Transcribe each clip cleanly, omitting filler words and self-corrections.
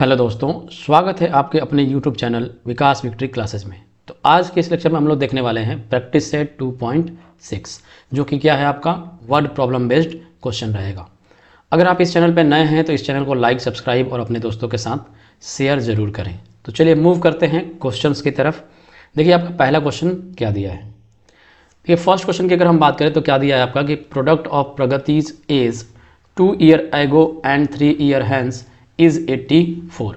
Hello दोस्तों, स्वागत है आपके अपने YouTube चैनल विकास विक्ट्री क्लासेस में। तो आज के इस लेक्चर में हम लोग देखने वाले हैं प्रैक्टिस सेट 2.6 जो कि क्या है आपका वर्ड प्रॉब्लम बेस्ड क्वेश्चन रहेगा। अगर आप इस चैनल पर नए हैं तो इस चैनल को लाइक, सब्सक्राइब और अपने दोस्तों के साथ शेयर ज़रूर करें। तो चलिए मूव करते हैं क्वेश्चंस की तरफ। देखिए आपका पहला क्वेश्चन क्या दिया है। देखिए फर्स्ट क्वेश्चन की अगर हम बात करें तो क्या दिया है आपका कि product of Pragati's age 2 year ago and 3 year hence is 84।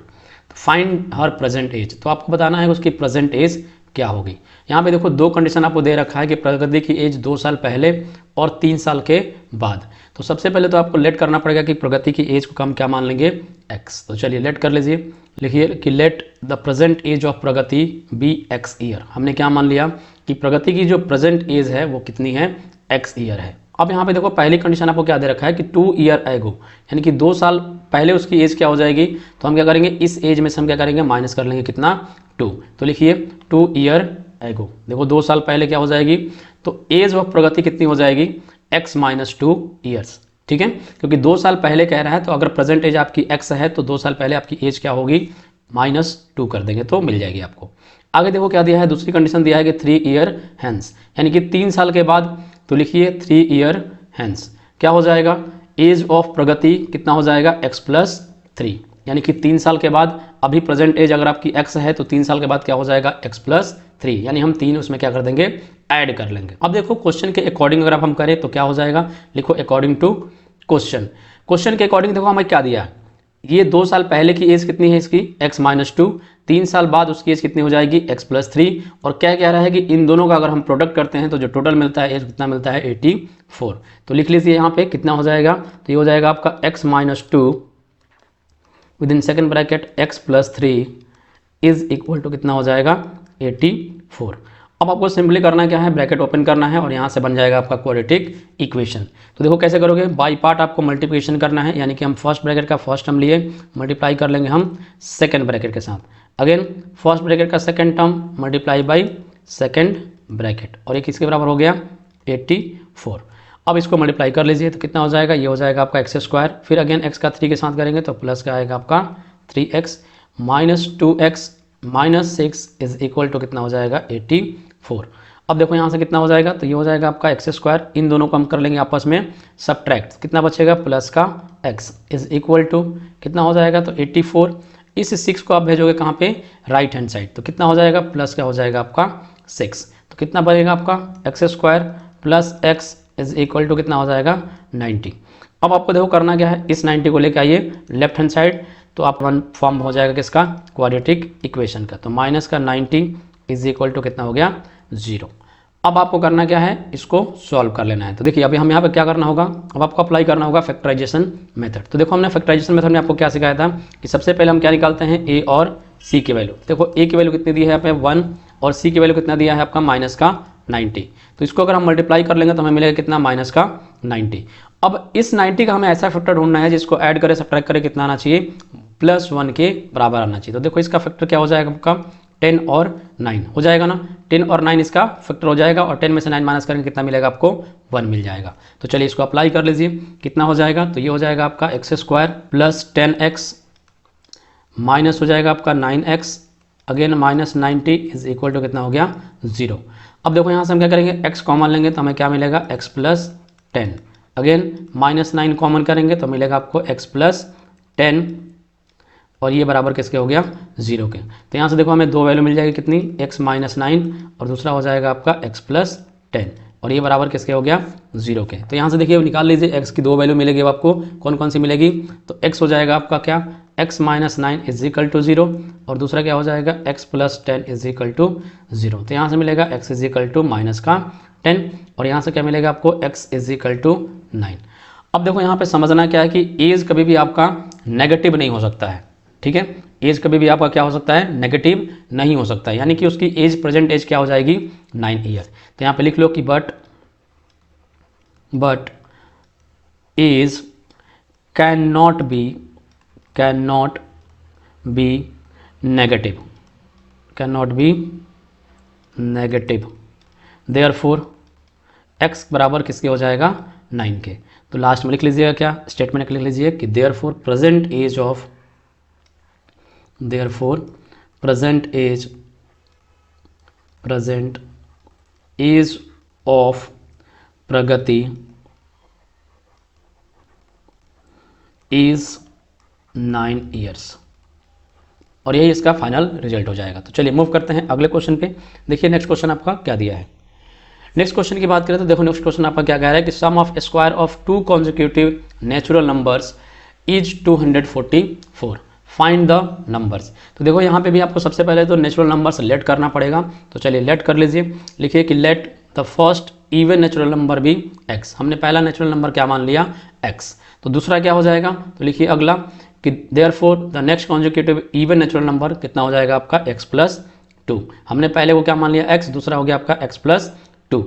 Find her present age. तो आपको बताना है उसकी प्रेजेंट एज क्या होगी। यहाँ पे देखो दो कंडीशन आपको दे रखा है कि प्रगति की एज 2 साल पहले और 3 साल के बाद। तो सबसे पहले तो आपको लेट करना पड़ेगा कि प्रगति की एज को हम क्या मान लेंगे, x। तो चलिए लेट कर लीजिए। लिखिए कि let the present age of Pragati be x year. हमने क्या मान लिया कि प्रगति की जो प्रेजेंट एज है वो कितनी है, x ईयर है। अब यहाँ पे देखो पहली कंडीशन आपको क्या दे रखा है कि 2 ईयर एगो, यानी कि 2 साल पहले उसकी एज क्या हो जाएगी। तो हम क्या करेंगे, इस एज में से हम क्या करेंगे, माइनस कर लेंगे कितना, 2। तो लिखिए 2 ईयर एगो। देखो 2 साल पहले क्या हो जाएगी, तो एज ऑफ प्रगति कितनी हो जाएगी, x माइनस 2 ईयर्स। ठीक है, क्योंकि 2 साल पहले कह रहा है तो अगर प्रेजेंट एज आपकी x है तो 2 साल पहले आपकी एज क्या होगी, -2 कर देंगे तो मिल जाएगी आपको। आगे देखो क्या दिया है, दूसरी कंडीशन दिया है कि 3 ईयर हैंस, यानी कि 3 साल के बाद। तो लिखिए 3 ईयर हैंस क्या हो जाएगा, एज ऑफ प्रगति कितना हो जाएगा, x प्लस 3, यानी कि 3 साल के बाद। अभी प्रेजेंट एज अगर आपकी x है तो 3 साल के बाद क्या हो जाएगा, x प्लस 3, यानी हम 3 उसमें क्या कर देंगे, ऐड कर लेंगे। अब देखो क्वेश्चन के अकॉर्डिंग अगर हम करें तो क्या हो जाएगा, लिखो अकॉर्डिंग टू क्वेश्चन। क्वेश्चन के अकॉर्डिंग देखो हमें क्या दिया है, ये 2 साल पहले की एज कितनी है इसकी, x माइनस 2। 3 साल बाद उसकी एज कितनी हो जाएगी, x प्लस 3। और क्या कह रहा है कि इन दोनों का अगर हम प्रोडक्ट करते हैं तो जो टोटल मिलता है एज कितना मिलता है, 84। तो लिख लीजिए यहाँ पे कितना हो जाएगा, तो ये हो जाएगा आपका x minus 2 within second bracket x plus 3 is equal to कितना हो जाएगा, 84। अब आपको सिंपली करना क्या है, ब्रैकेट ओपन करना है और यहाँ से बन जाएगा आपका क्वाड्रेटिक इक्वेशन। तो देखो कैसे करोगे, बाई पार्ट आपको मल्टीप्लिकेशन करना है, यानी कि हम फर्स्ट ब्रैकेट का फर्स्ट टर्म लिए, मल्टीप्लाई कर लेंगे हम सेकंड ब्रैकेट के साथ। अगेन फर्स्ट ब्रैकेट का second term multiply by second bracket, और ये किसके बराबर हो गया, 84। अब इसको मल्टीप्लाई कर लीजिए तो कितना हो जाएगा, ये हो जाएगा आपका एक्स स्क्वायर। फिर अगेन एक्स का 3 के साथ करेंगे तो प्लस का आएगा आपका 3x minus 2x minus 6 is equal to कितना हो जाएगा, 84। अब देखो यहाँ से कितना हो जाएगा, तो ये हो जाएगा आपका एक्स स्क्वायर। इन दोनों को हम कर लेंगे आपस में सब्ट्रैक्ट, कितना बचेगा, प्लस का x इज इक्वल टू कितना हो जाएगा, तो 84। इस 6 को आप भेजोगे कहाँ पे, राइट हैंड साइड, तो कितना हो जाएगा, प्लस का हो जाएगा आपका 6। तो कितना बनेगा आपका, x square plus x is equal to कितना हो जाएगा, 90। अब आपको देखो करना क्या है, इस 90 को लेकर आइए लेफ्ट हैंड साइड, तो आप वन फॉर्म हो जाएगा किसका, क्वाड्रेटिक इक्वेशन का। तो माइनस का 90 इज इक्वल टू कितना हो गया, 0। अब आपको करना क्या है, इसको सॉल्व कर लेना है। तो देखिए अभी हम यहाँ पे क्या करना होगा, अब आपको अप्लाई करना होगा फैक्टराइजेशन मेथड। तो देखो हमने फैक्टराइजेशन मेथड में आपको क्या सिखाया था कि सबसे पहले हम क्या निकालते हैं, a और c की वैल्यू। देखो a की वैल्यू कितनी दी है यहाँ पे 1 और c की वैल्यू कितना दिया है आपका, माइनस का 90। तो इसको अगर हम मल्टीप्लाई कर लेंगे तो हमें मिलेगा कितना, माइनस का 90। अब इस 90 का हमें ऐसा फैक्टर ढूंढना है जिसको ऐड करे सब्ट्रैक्ट करे कितना आना चाहिए, +1 के बराबर आना चाहिए। तो देखो इसका फैक्टर क्या हो जाएगा आपका, 10 और 9 हो जाएगा ना, 10 और 9 इसका फैक्टर हो जाएगा, और 10 में से 9 माइनस करेंगे कितना मिलेगा आपको, 1 मिल जाएगा। तो चलिए इसको अप्लाई कर लीजिए, कितना हो जाएगा, तो ये हो जाएगा आपका x square plus 10x minus हो जाएगा आपका 9x again minus 90 is equal to कितना हो गया, 0। अब देखो यहाँ से हम क्या करेंगे, x कॉमन लेंगे तो हमें क्या मिलेगा, x plus 10 again minus 9 common करेंगे तो मिलेगा आपको x प्लस 10, और ये बराबर किसके हो गया, 0 के। तो यहाँ से देखो हमें दो वैल्यू मिल जाएगी कितनी, x माइनस 9 और दूसरा हो जाएगा आपका x प्लस 10, और ये बराबर किसके हो गया, 0 के। तो यहाँ से देखिए निकाल लीजिए, x की दो वैल्यू मिलेगी आपको, कौन कौन सी मिलेगी, तो x हो जाएगा आपका क्या, x minus 9 is equal to 0, और दूसरा क्या हो जाएगा, x plus 10 is equal to 0। तो यहाँ से मिलेगा x is equal to minus का 10, और यहाँ से क्या मिलेगा आपको, x इज इक्वल टू 9। अब देखो यहाँ पे समझना क्या है कि एज कभी भी आपका नेगेटिव नहीं हो सकता है, ठीक है, एज कभी भी आपका क्या हो सकता है, नेगेटिव नहीं हो सकता है, यानी कि उसकी एज प्रेजेंट एज क्या हो जाएगी, 9 ईयर। तो यहाँ पे लिख लो कि but age can not be negative therefore x बराबर किसके हो जाएगा, 9 के। तो लास्ट में लिख लीजिएगा क्या, स्टेटमेंट लिख लीजिए कि therefore present age of therefore present age of Pragati is 9 years. और यही इसका फाइनल रिजल्ट हो जाएगा। तो चलिए मूव करते हैं अगले क्वेश्चन पे। देखिए नेक्स्ट क्वेश्चन आपका क्या दिया है। नेक्स्ट क्वेश्चन की बात करें तो देखो नेक्स्ट क्वेश्चन आपका क्या कह रहा है कि sum of square of 2 consecutive natural numbers is 244, find the numbers. तो देखो यहाँ पे भी आपको सबसे पहले तो नेचुरल नंबर्स लेट करना पड़ेगा। तो चलिए लेट कर लीजिए। लिखिए कि let the first even natural number भी x। हमने पहला नेचुरल नंबर क्या मान लिया, x। तो दूसरा क्या हो जाएगा, तो लिखिए अगला कि therefore the next consecutive even natural number कितना हो जाएगा आपका x प्लस 2। हमने पहले वो क्या मान लिया x, दूसरा हो गया आपका x प्लस 2।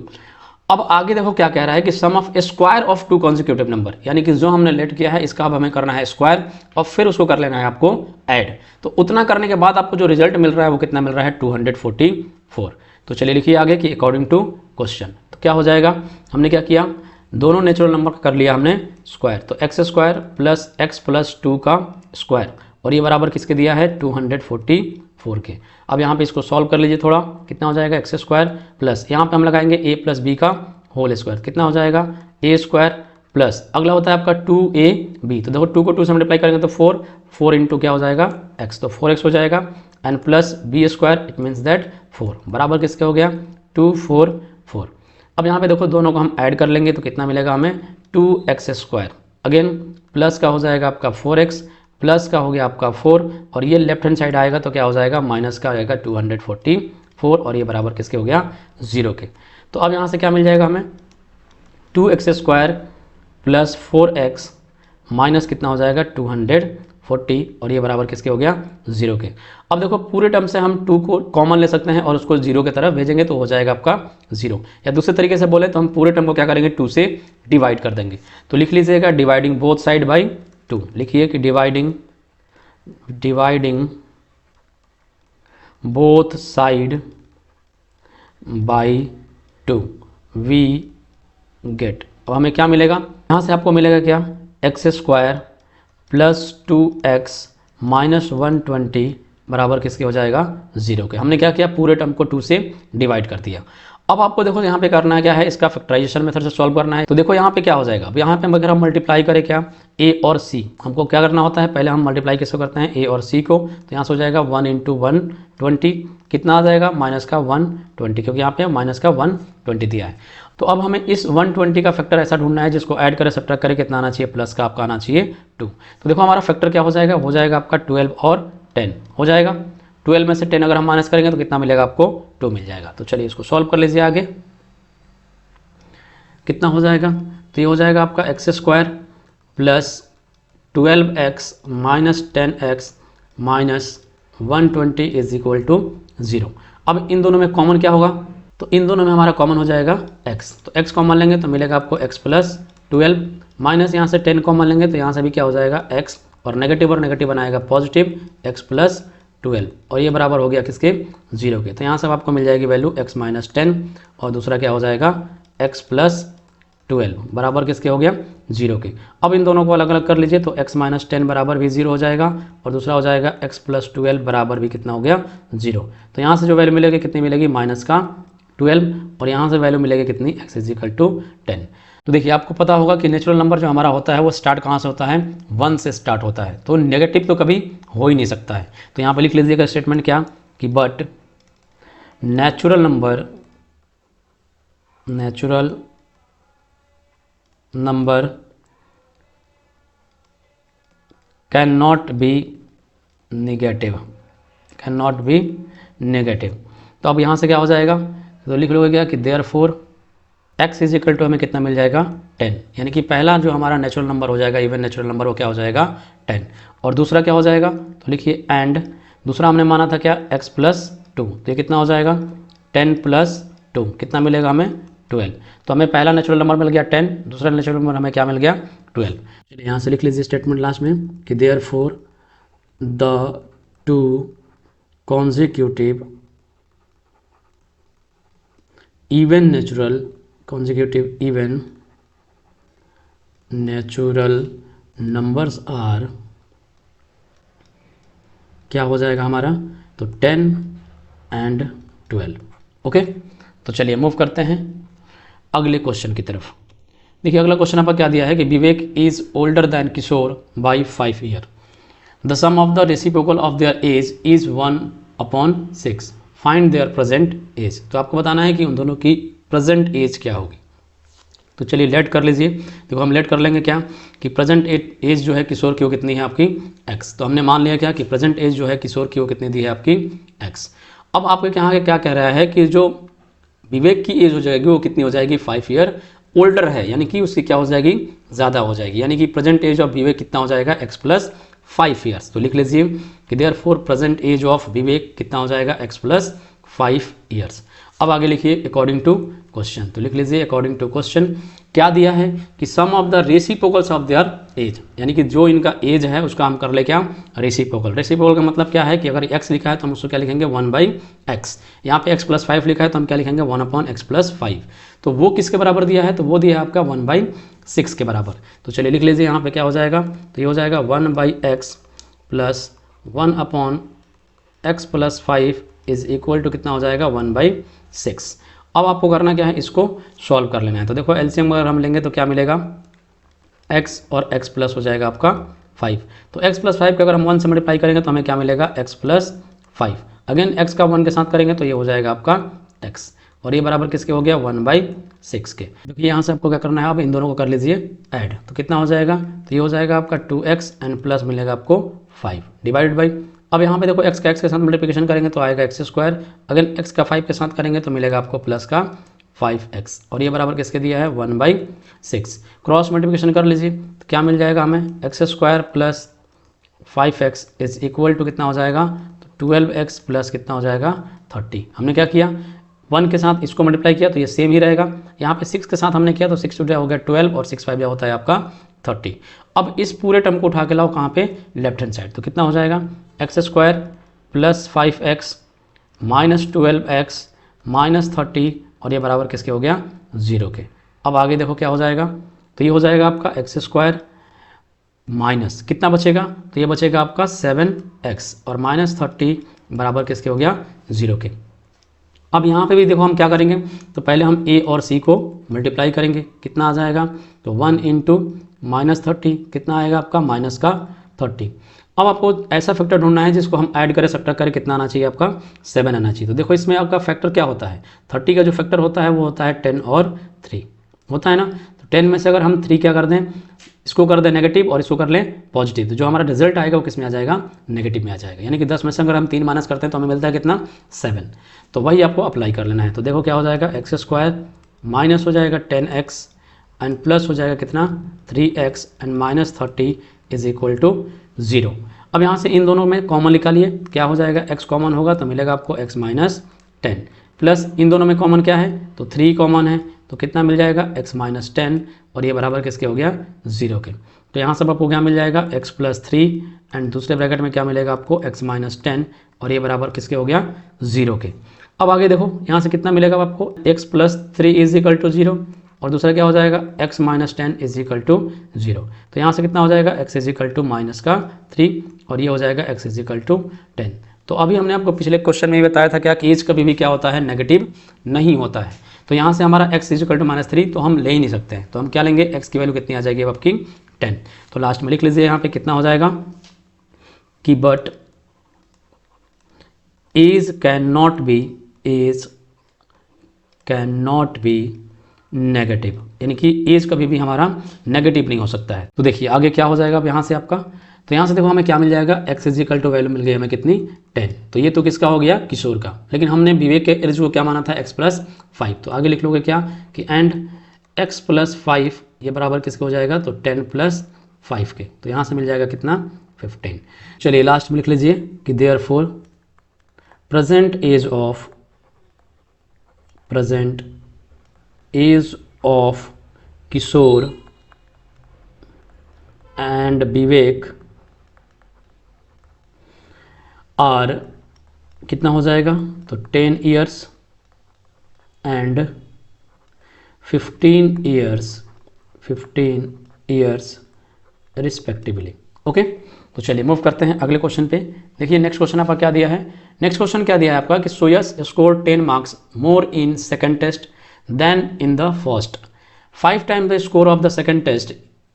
अब आगे देखो क्या कह रहा है कि sum of square of 2 consecutive number, यानी कि जो हमने लेट किया है इसका अब हमें करना है स्क्वायर और फिर उसको कर लेना है आपको ऐड। तो उतना करने के बाद आपको जो रिजल्ट मिल रहा है वो कितना मिल रहा है, 244। तो चलिए लिखिए आगे कि अकॉर्डिंग टू क्वेश्चन। तो क्या हो जाएगा, हमने क्या किया, दोनों नेचुरल नंबर का कर लिया हमने स्क्वायर। तो x square plus x plus 2 का स्क्वायर और ये बराबर किसके दिया है, 244 के। अब यहाँ पे इसको सॉल्व कर लीजिए थोड़ा, कितना हो जाएगा एक्स स्क्वायर प्लस यहाँ पे हम लगाएंगे ए प्लस बी का होल स्क्वायर, कितना हो जाएगा ए स्क्वायर प्लस अगला होता है आपका 2ab। तो देखो 2 को 2 से मल्टीप्लाई करेंगे तो 4 इंटू क्या हो जाएगा x, तो 4x हो जाएगा and plus b square, it means that 4 बराबर किसके हो गया 244। अब यहाँ पे देखो दोनों को हम ऐड कर लेंगे तो कितना मिलेगा हमें 2x स्क्वायर, अगेन प्लस का हो जाएगा आपका 4x प्लस का हो गया आपका 4 और ये लेफ्ट हैंड साइड आएगा तो क्या हो जाएगा माइनस का आएगा 244 और ये बराबर किसके हो गया 0 के। तो अब यहाँ से क्या मिल जाएगा हमें 2x square plus 4x minus कितना हो जाएगा 240 और ये बराबर किसके हो गया 0 के। अब देखो पूरे टर्म से हम 2 को कॉमन ले सकते हैं और उसको 0 की तरफ भेजेंगे तो हो जाएगा आपका 0, या दूसरे तरीके से बोले तो हम पूरे टर्म को क्या करेंगे 2 से डिवाइड कर देंगे। तो लिख लीजिएगा डिवाइडिंग बोथ साइड बाई 2। लिखिए कि dividing both side by 2 we get. अब हमें क्या मिलेगा, यहाँ से आपको मिलेगा क्या x square plus 2x minus 120 बराबर किसके हो जाएगा 0 के। हमने क्या किया पूरे टर्म को 2 से डिवाइड कर दिया। अब आपको देखो यहाँ पे करना है क्या है, इसका फैक्टराइजेशन मेथड से सॉल्व करना है। तो देखो यहाँ पे क्या हो जाएगा, अब यहाँ पे अगर हम मल्टीप्लाई करें क्या a और c, हमको क्या करना होता है पहले हम मल्टीप्लाई किसको करते हैं a और c को। तो यहाँ से हो जाएगा 1 इंटू 120, कितना आ जाएगा माइनस का 120, क्योंकि यहाँ पे माइनस का 120 दिया है। तो अब हमें इस 120 का फैक्टर ऐसा ढूंढना है जिसको ऐड करें सब्ट्रैक्ट करें कितना आना चाहिए, प्लस का आपका आना चाहिए 2। तो देखो हमारा फैक्टर क्या हो जाएगा आपका 12 और 10 हो जाएगा। 12 में से 10 अगर हम माइनस करेंगे तो कितना मिलेगा आपको 2 मिल जाएगा। तो चलिए इसको सॉल्व कर लीजिए आगे, कितना हो जाएगा, तो ये हो जाएगा आपका x square plus 12x minus 10x minus 120 is equal to 0। अब इन दोनों में कॉमन क्या होगा, तो इन दोनों में हमारा कॉमन हो जाएगा x। तो x कॉमन लेंगे तो मिलेगा आपको x प्लस 12 माइनस यहाँ से 10 कॉमन लेंगे तो यहाँ से भी क्या हो जाएगा x और नेगेटिव बनाएगा पॉजिटिव x प्लस 12 और ये बराबर हो गया किसके 0 के। तो यहाँ से आपको मिल जाएगी वैल्यू x माइनस 10 और दूसरा क्या हो जाएगा x प्लस 12 बराबर किसके हो गया 0 के। अब इन दोनों को अलग अलग कर लीजिए तो x माइनस 10 बराबर भी 0 हो जाएगा और दूसरा हो जाएगा x प्लस 12 बराबर भी कितना हो गया 0। तो यहाँ से जो वैल्यू मिलेगी कितनी मिलेगी माइनस का 12 और यहाँ से वैल्यू मिलेगी कितनी x इज इक्वल टू 10। तो देखिए आपको पता होगा कि नेचुरल नंबर जो हमारा होता है वो स्टार्ट कहाँ से होता है 1 से स्टार्ट होता है, तो नेगेटिव तो कभी हो ही नहीं सकता है। तो यहाँ पे लिख लीजिएगा स्टेटमेंट क्या कि but natural number can not be negative. तो अब यहाँ से क्या हो जाएगा, तो लिख लोगे क्या कि therefore x is equal to हमें कितना मिल जाएगा 10, यानी कि पहला जो हमारा नेचुरल नंबर हो जाएगा इवन नेचुरल नंबर वो क्या हो जाएगा 10 और दूसरा क्या हो जाएगा, तो लिखिए एंड दूसरा हमने माना था क्या x प्लस 2, तो ये कितना हो जाएगा 10 प्लस 2 कितना मिलेगा हमें 12। तो हमें पहला नेचुरल नंबर मिल गया 10, दूसरा नेचुरल नंबर हमें क्या मिल गया 12। चलिए यहाँ से लिख लीजिए स्टेटमेंट लास्ट में कि therefore the two consecutive even natural numbers are क्या हो जाएगा हमारा, तो 10 एंड 12। ओके, तो चलिए मूव करते हैं अगले क्वेश्चन की तरफ। देखिए अगला क्वेश्चन आपका क्या दिया है कि Vivek is older than Kishore by 5 year. The sum of the reciprocal of their age is 1/6। Find their present age. तो आपको बताना है कि उन दोनों की प्रेजेंट एज क्या होगी। तो चलिए लेट कर लीजिए। देखो हम लेट कर लेंगे क्या कि प्रेजेंट एज जो है किशोर की वो कितनी है आपकी x। तो हमने मान लिया क्या कि प्रेजेंट एज जो है किशोर की वो कितनी दी है आपकी x। अब आपके यहाँ क्या कह रहा है कि जो विवेक की एज हो जाएगी वो कितनी हो जाएगी, 5 ईयर ओल्डर है, यानी कि उसकी क्या हो जाएगी, ज़्यादा हो जाएगी। यानी कि प्रेजेंट एज ऑफ विवेक कितना हो जाएगा, x + 5 ईयर्स। तो लिख लीजिए कि देयरफॉर प्रेजेंट एज ऑफ विवेक कितना हो जाएगा, x + 5 ईयर्स। अब आगे लिखिए अकॉर्डिंग टू क्वेश्चन। तो लिख लीजिए अकॉर्डिंग टू क्वेश्चन क्या दिया है कि sum of the reciprocals of their age, यानी कि जो इनका एज है उसका हम कर ले क्या, रेसिप्रोकल। रेसिप्रोकल का मतलब क्या है कि अगर x लिखा है तो हम उसको क्या लिखेंगे, 1/x। यहाँ पे x + 5 लिखा है तो हम क्या लिखेंगे, 1/x + 5। तो वो किसके बराबर दिया है, तो वो दिया है आपका 1/6 के बराबर। तो चलिए लिख लीजिए यहाँ पे क्या हो जाएगा, तो ये हो जाएगा 1/x + 1/x + 5 is equal to कितना हो जाएगा, 1/6। अब आपको करना क्या है, इसको सॉल्व कर लेना है। तो देखो एलसीएम अगर हम लेंगे तो क्या मिलेगा, x और x प्लस हो जाएगा आपका 5। तो x + 5 का अगर हम 1 से मल्टीप्लाई करेंगे तो हमें क्या मिलेगा, x + 5। अगेन x का 1 के साथ करेंगे तो ये हो जाएगा आपका x, और ये बराबर किसके हो गया, 1/6 के। देखिए यहाँ से आपको क्या करना है, अब इन दोनों को कर लीजिए ऐड। तो कितना हो जाएगा, तो ये हो जाएगा आपका 2x एंड प्लस मिलेगा आपको 5 डिवाइडेड बाई। अब यहाँ पे देखो x का x के साथ मल्टीप्लिकेशन करेंगे तो आएगा x²। अगर x का 5 के साथ करेंगे तो मिलेगा आपको प्लस का 5x, और ये बराबर किसके दिया है, 1/6। क्रॉस मल्टीप्लिकेशन कर लीजिए तो क्या मिल जाएगा हमें, x² + 5x is equal to कितना हो जाएगा, तो 12x प्लस कितना हो जाएगा 30। हमने क्या किया, 1 के साथ इसको मल्टीप्लाई किया तो ये सेम ही रहेगा। यहाँ पे 6 के साथ हमने किया तो 6 हो गया 12 और 6 5 होता है आपका 30। अब इस पूरे टर्म को उठा के लाओ कहाँ पे, लेफ्ट हैंड साइड। तो कितना हो जाएगा, x² + 5x - 12x - 30, और ये बराबर किसके हो गया, 0 के। अब आगे देखो क्या हो जाएगा, तो ये हो जाएगा आपका x² माइनस कितना बचेगा, तो ये बचेगा आपका 7x और -30 बराबर किसके हो गया, 0 के। अब यहाँ पे भी देखो हम क्या करेंगे, तो पहले हम a और c को मल्टीप्लाई करेंगे, कितना आ जाएगा, तो 1 × -30 कितना आएगा आपका, -30। अब आपको ऐसा फैक्टर ढूंढना है जिसको हम ऐड करें, सब्ट्रैक्ट करें, कितना आना चाहिए आपका, 7 आना चाहिए। तो देखो इसमें आपका फैक्टर क्या होता है, 30 का जो फैक्टर होता है वो होता है 10 और 3 होता है ना। तो 10 में से अगर हम 3 क्या कर दें, इसको कर दें नेगेटिव और इसको कर लें पॉजिटिव, तो जो हमारा रिजल्ट आएगा वो किस में आ जाएगा, नेगेटिव में आ जाएगा। यानी कि 10 में से अगर हम 3 माइनस करते हैं तो हमें मिलता है कितना, 7। तो वही आपको अप्लाई कर लेना है। तो देखो क्या हो जाएगा, x² माइनस हो जाएगा 10x एंड प्लस हो जाएगा कितना 3x and -30 is equal to 0। अब यहाँ से इन दोनों में कॉमन निकालिए, क्या हो जाएगा, x कॉमन होगा तो मिलेगा आपको x - 10 प्लस इन दोनों में कॉमन क्या है, तो 3 कॉमन है तो कितना मिल जाएगा, x - 10, और ये बराबर किसके हो गया, 0 के। तो यहाँ सब आपको क्या मिल जाएगा, x + 3 एंड दूसरे ब्रैकेट में क्या मिलेगा आपको, x - 10, और ये बराबर किसके हो गया, 0 के। अब आगे देखो यहाँ से कितना मिलेगा आपको, x + 3 इज इक्वल टू 0, और दूसरा क्या हो जाएगा, x - 10 इज इक्वल टू 0। तो यहाँ से कितना हो जाएगा, x इज इक्वल टू -3, और ये हो जाएगा x इज इक्वल टू 10। तो अभी हमने आपको पिछले क्वेश्चन में बताया था क्या कि एज कभी भी क्या होता है, नेगेटिव नहीं होता है। तो यहाँ से हमारा x इज इक्वल टू -3 तो हम ले ही नहीं सकते हैं, तो हम क्या लेंगे, x की वैल्यू कितनी आ जाएगी अब आपकी 10। तो लास्ट में लिख लीजिए यहाँ पे कितना हो जाएगा कि but age can not be negative, यानी कि एज कभी भी हमारा नेगेटिव नहीं हो सकता है। तो देखिए आगे क्या हो जाएगा अब यहाँ से आपका, तो यहाँ से देखो हमें क्या मिल जाएगा, x is equal to value मिल गई हमें कितनी 10। तो ये तो किसका हो गया, किशोर का, लेकिन हमने विवेक के एज को क्या माना था, x + 5। तो आगे लिख लोगे क्या कि एंड x + 5 ये बराबर किसके हो जाएगा, तो 10 + 5 के। तो यहाँ से मिल जाएगा कितना, 15। चलिए लास्ट में लिख लीजिए कि therefore present age of Kishore and Vivek are कितना हो जाएगा, तो 10 years and 15 years respectively. Okay, तो चलिए मूव करते हैं अगले क्वेश्चन पे। देखिए नेक्स्ट क्वेश्चन आपका क्या दिया है। नेक्स्ट क्वेश्चन क्या दिया है आपका कि Suyash score 10 marks more in second test than in the first. 5 times the score of the second test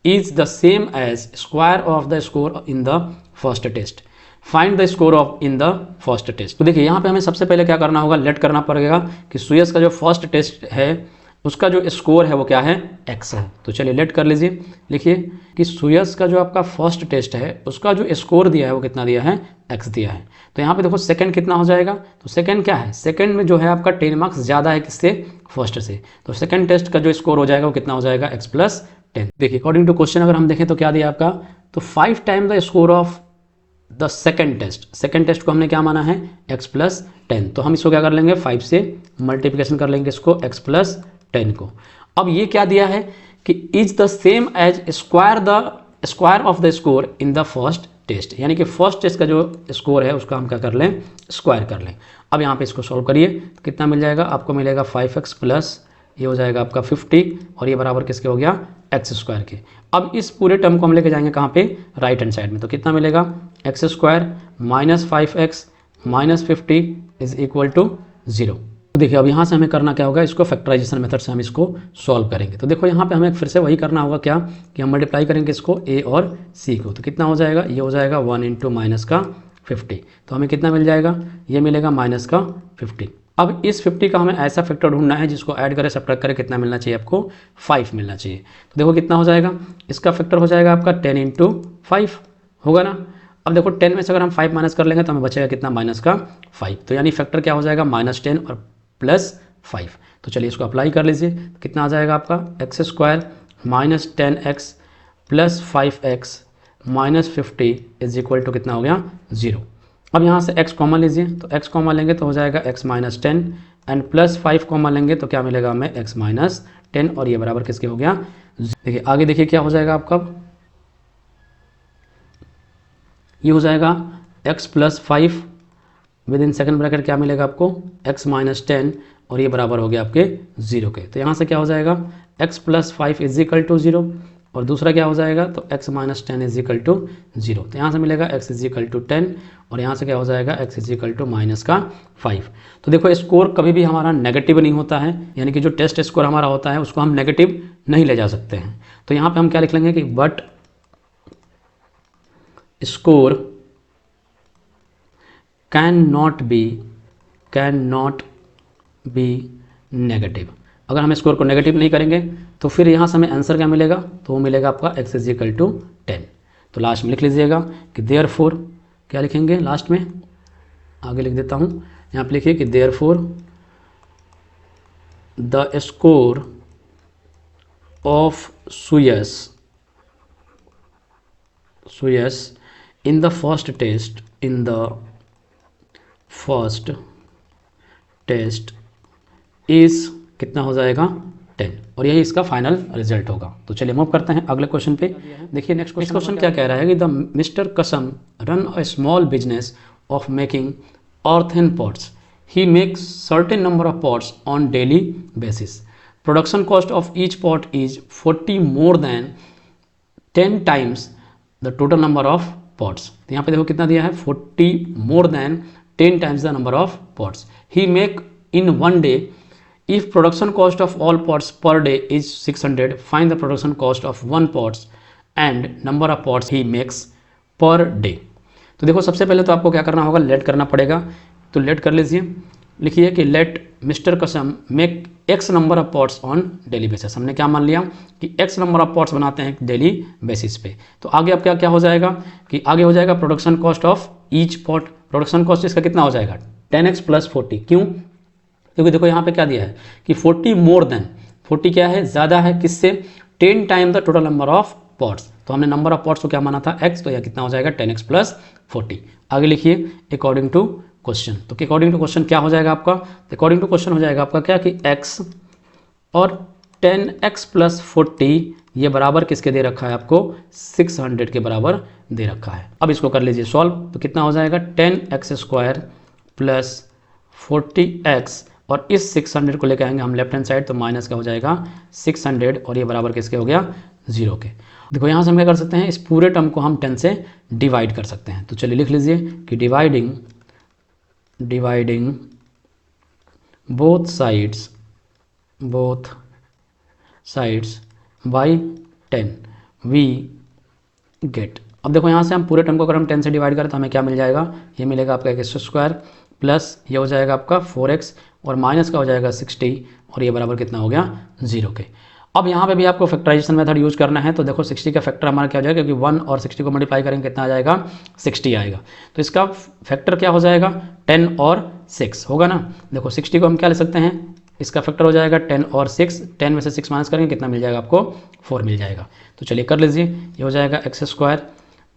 is the same as square of the score in the first test. Find the score of in the first test. तो देखिए यहाँ पे हमें सबसे पहले क्या करना होगा, लेट करना पड़ेगा कि सुयश का जो फर्स्ट टेस्ट है उसका जो स्कोर है वो क्या है, x है। तो चलिए लेट कर लीजिए। लिखिए कि सुयश का जो आपका फर्स्ट टेस्ट है उसका जो स्कोर दिया है वो कितना दिया है, x दिया है। तो यहाँ पे देखो सेकंड कितना हो जाएगा, तो सेकंड क्या है, सेकंड में जो है आपका 10 मार्क्स ज़्यादा है किससे, फर्स्ट से। तो सेकंड टेस्ट का जो स्कोर हो जाएगा वो कितना हो जाएगा, x + 10। देखिए अकॉर्डिंग टू क्वेश्चन अगर हम देखें तो क्या दिया आपका, तो 5 times the score of the second test. Second test को हमने क्या माना है, x + 10। तो हम इसको क्या कर लेंगे, 5 से मल्टीप्लिकेशन कर लेंगे इसको, x + 10 को। अब ये क्या दिया है कि is the same age square of the score in the first test, यानी कि फर्स्ट टेस्ट का जो स्कोर है उसका हम क्या कर लें, स्क्वायर कर लें। अब यहाँ पे इसको सॉल्व करिए तो कितना मिल जाएगा आपको, मिलेगा 5x प्लस ये हो जाएगा आपका 50 और ये बराबर किसके हो गया, x² के। अब इस पूरे टर्म को हम लेके जाएंगे कहाँ पे, राइट हैंड साइड में। तो कितना मिलेगा, x² - 5x - 50 = 0। तो देखिए अब यहाँ से हमें करना क्या होगा, इसको फैक्टराइजेशन मेथड से हम इसको सॉल्व करेंगे। तो देखो यहाँ पे हमें फिर से वही करना होगा क्या, कि हम मल्टीप्लाई करेंगे इसको a और c को। तो कितना हो जाएगा, ये हो जाएगा 1 × -50। तो हमें कितना मिल जाएगा, ये मिलेगा -50। अब इस 50 का हमें ऐसा फैक्टर ढूंढना है जिसको ऐड करें सब्ट्रैक्ट करें, कितना मिलना चाहिए आपको, 5 मिलना चाहिए। तो देखो कितना हो जाएगा, इसका फैक्टर हो जाएगा आपका 10 × 5 होगा ना। अब देखो 10 में से अगर हम 5 माइनस कर लेंगे तो हमें बचेगा कितना, -5। तो यानी फैक्टर क्या हो जाएगा, -10 और +5। तो चलिए इसको अप्लाई कर लीजिए। तो कितना आ जाएगा आपका, x² - 10x + 5x - 50 = कितना हो गया, 0। अब यहाँ से x कॉमन लीजिए, तो x कॉमन लेंगे तो हो जाएगा x - 10 एंड +5 कॉमन लेंगे तो क्या मिलेगा हमें, x - 10 और ये बराबर किसके हो गया। देखिए आगे देखिए क्या हो जाएगा आपका, ये हो जाएगा x + 5 विदिन सेकंड ब्रैकेट क्या मिलेगा आपको, x - 10 और ये बराबर हो गया आपके 0 के। तो यहाँ से क्या हो जाएगा, x + 5 = 0 और दूसरा क्या हो जाएगा, तो x - 10 = 0। तो यहाँ से मिलेगा x = 10 और यहाँ से क्या हो जाएगा, x = -5। तो देखो स्कोर कभी भी हमारा नेगेटिव नहीं होता है, यानी कि जो टेस्ट स्कोर हमारा होता है उसको हम नेगेटिव नहीं ले जा सकते हैं। तो यहाँ पे हम क्या लिख लेंगे कि but score can not be negative. अगर हम स्कोर को नेगेटिव नहीं करेंगे तो फिर यहाँ से हमें आंसर क्या मिलेगा, तो वो मिलेगा आपका x = 10। तो लास्ट में लिख लीजिएगा कि देयरफॉर, क्या लिखेंगे लास्ट में, आगे लिख देता हूँ, यहाँ पे लिखिए कि therefore the score of Suyash in the first test is कितना हो जाएगा, 10 और यही इसका फाइनल रिजल्ट होगा। तो चलिए मूव करते हैं अगले क्वेश्चन पे। देखिए नेक्स्ट क्वेश्चन क्या कह रहा है कि द मिस्टर कसम run a small business of making earthen pots. He makes certain number of pots on daily basis. Production cost of each pot is 40 more than 10 times the total number of pots. तो यहाँ पे देखो कितना दिया है, 40 more than 10 times the number of pots. He make in one day. If production cost of all pots per day is 600, find the production cost of one pots and number of pots he makes per day. तो देखो सबसे पहले तो आपको क्या करना होगा, late करना पड़ेगा। तो लेट कर लीजिए, लिखिए कि लेट मिस्टर कसम make x number of pots on daily basis. हमने क्या मान लिया कि x नंबर ऑफ पॉट्स बनाते हैं डेली बेसिस पे। तो आगे अब क्या हो जाएगा कि आगे हो जाएगा production cost of each pot. Production cost इसका कितना हो जाएगा, 10x + 40। क्यों, क्योंकि देखो यहाँ पे क्या दिया है कि 40 मोर देन, 40 क्या है, ज़्यादा है किससे, 10 time the total number of pots. तो हमने नंबर ऑफ पॉट्स को क्या माना था, x, तो यह कितना हो जाएगा 10x + 40। आगे लिखिए अकॉर्डिंग टू क्वेश्चन। तो अकॉर्डिंग टू क्वेश्चन क्या हो जाएगा आपका, अकॉर्डिंग टू क्वेश्चन हो जाएगा आपका क्या कि x और 10x + 40 ये बराबर किसके दे रखा है आपको, 600 के बराबर दे रखा है। अब इसको कर लीजिए सॉल्व। तो कितना हो जाएगा 10x² + 40x और इस 600 को लेकर आएंगे हम लेफ्ट हैंड साइड, तो माइनस का हो जाएगा 600 और ये बराबर किसके हो गया, 0 के। देखो यहाँ से हम क्या कर सकते हैं, इस पूरे टर्म को हम 10 से डिवाइड कर सकते हैं। तो चलिए लिख लीजिए कि dividing both sides by 10 we get. अब देखो यहाँ से हम पूरे टर्म को अगर हम 10 से डिवाइड करें तो हमें क्या मिल जाएगा, ये मिलेगा आपका एक्स स्क्वायर प्लस ये हो जाएगा आपका 4x और माइनस का हो जाएगा 60 और ये बराबर कितना हो गया 0 के। अब यहाँ पे भी आपको फैक्टराइजेशन मेथड यूज करना है। तो देखो 60 का फैक्टर हमारा क्या हो जाएगा, क्योंकि 1 और 60 को मल्टीप्लाई करेंगे कितना आ जाएगा 60 आएगा। तो इसका फैक्टर क्या हो जाएगा 10 और 6 होगा ना। देखो 60 को हम क्या ले सकते हैं, इसका फैक्टर हो जाएगा 10 और 6, 10 में से 6 माइनस करेंगे कितना मिल जाएगा आपको 4 मिल जाएगा। तो चलिए कर लीजिए, ये हो जाएगा एक्स स्क्वायर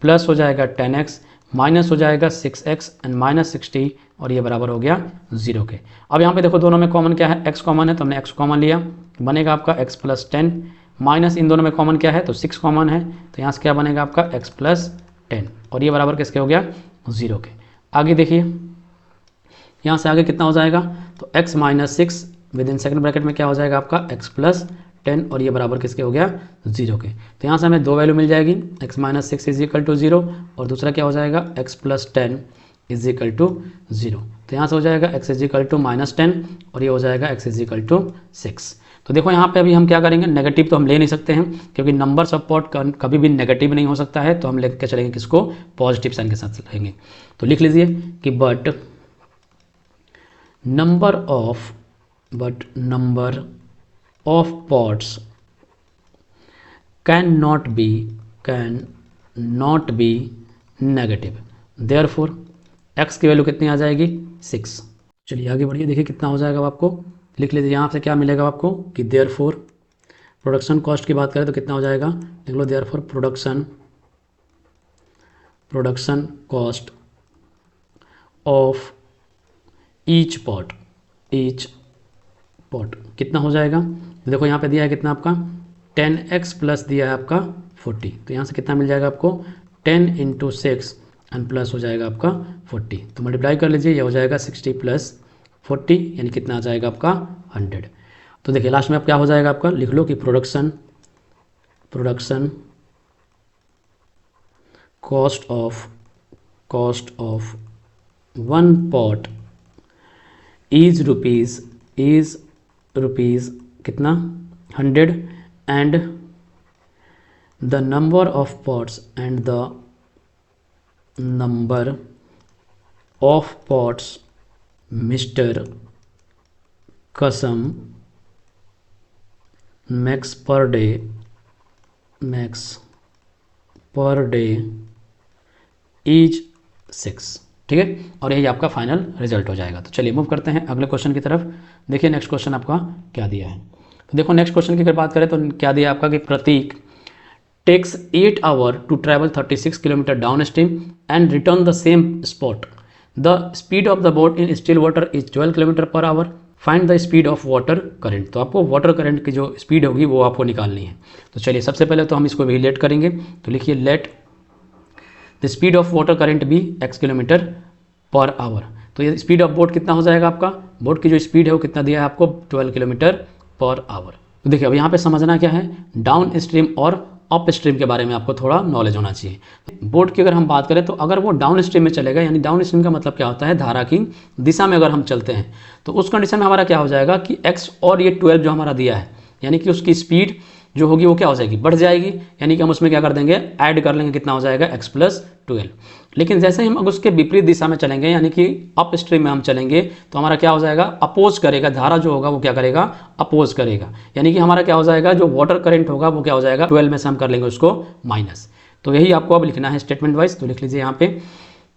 प्लस हो जाएगा 10x माइनस हो जाएगा 6x एंड माइनस 60 और ये बराबर हो गया 0 के। अब यहाँ पे देखो दोनों में कॉमन क्या है, x कॉमन है तो हमने x कॉमन लिया, बनेगा आपका x प्लस 10 माइनस इन दोनों में कॉमन क्या है तो 6 कॉमन है तो यहाँ से क्या बनेगा आपका x प्लस 10 और ये बराबर किसके हो गया 0 के। आगे देखिए यहाँ से आगे कितना हो जाएगा तो x minus 6 with in second bracket में क्या हो जाएगा आपका x प्लस 10 और ये बराबर किसके हो गया 0 के। तो यहाँ से हमें दो वैल्यू मिल जाएगी, x minus 6 is equal to 0 और दूसरा क्या हो जाएगा x plus 10 is equal to 0। तो यहाँ से हो जाएगा x is equal to minus 10 और ये हो जाएगा x इज इक्वल टू 6। तो देखो यहाँ पे अभी हम क्या करेंगे, नेगेटिव तो हम ले नहीं सकते हैं क्योंकि नंबर सपोर्ट कभी भी नेगेटिव नहीं हो सकता है, तो हम लेकर चलेंगे किसको पॉजिटिव साइन के साथ चलेंगे। तो लिख लीजिए कि but number of pods cannot be negative, therefore x की वैल्यू कितनी आ जाएगी 6। चलिए आगे बढ़िए, देखिए कितना हो जाएगा आपको, लिख लीजिए यहाँ से क्या मिलेगा आपको कि therefore प्रोडक्शन कॉस्ट की बात करें तो कितना हो जाएगा, लिख लो therefore production cost of each pot कितना हो जाएगा। देखो यहाँ पे दिया है कितना आपका 10x प्लस दिया है आपका 40, तो यहाँ से कितना मिल जाएगा आपको 10 इंटू 6 एंड प्लस हो जाएगा आपका 40। तो मल्टीप्लाई कर लीजिए, ये हो जाएगा 60 प्लस 40 यानी कितना आ जाएगा आपका 100। तो देखिए लास्ट में अब क्या हो जाएगा आपका, लिख लो कि production cost of one pot is rupees कितना 100 and the number of pots and the number of pots mister कसम मैक्स पर डे इज 6। ठीक है, और यही आपका फाइनल रिजल्ट हो जाएगा। तो चलिए मूव करते हैं अगले क्वेश्चन की तरफ। देखिए नेक्स्ट क्वेश्चन आपका क्या दिया है। तो देखो नेक्स्ट क्वेश्चन की अगर बात करें तो क्या दिया आपका कि Prateek takes 8 hour to travel 36 kilometre downstream and return the same spot. The speed of the boat in still water is 12 kilometre per hour. Find the speed of water current. तो आपको वाटर करंट की जो speed होगी वो आपको निकालनी है। तो चलिए सबसे पहले तो हम इसको रिलेट करेंगे। तो लिखिए let the speed of water current भी x किलोमीटर पर आवर। तो ये स्पीड ऑफ बोट कितना हो जाएगा आपका, बोट की जो स्पीड है वो कितना दिया है आपको 12 किलोमीटर पर आवर। तो देखिए अब यहाँ पे समझना क्या है, डाउन स्ट्रीम और अप स्ट्रीम के बारे में आपको थोड़ा नॉलेज होना चाहिए। बोट की अगर हम बात करें तो अगर वो डाउन स्ट्रीम में चलेगा, यानी डाउन स्ट्रीम का मतलब क्या होता है, धारा की दिशा में अगर हम चलते हैं तो उस कंडीशन में हमारा क्या हो जाएगा कि x और ये 12 जो हमारा दिया है, यानी कि उसकी स्पीड जो होगी वो क्या हो जाएगी, बढ़ जाएगी। यानी कि हम उसमें क्या कर देंगे, ऐड कर लेंगे, कितना हो जाएगा x प्लस 12। लेकिन जैसे ही हम अगर उसके विपरीत दिशा में चलेंगे, यानी कि अप स्ट्रीम में हम चलेंगे, तो हमारा क्या हो जाएगा, अपोज करेगा, धारा जो होगा वो क्या करेगा, अपोज करेगा। यानी कि हमारा क्या हो जाएगा, जो वाटर करंट होगा वो क्या हो जाएगा, 12 में से हम कर लेंगे उसको माइनस। तो यही आपको अब लिखना है स्टेटमेंट वाइज। तो लिख लीजिए यहाँ पे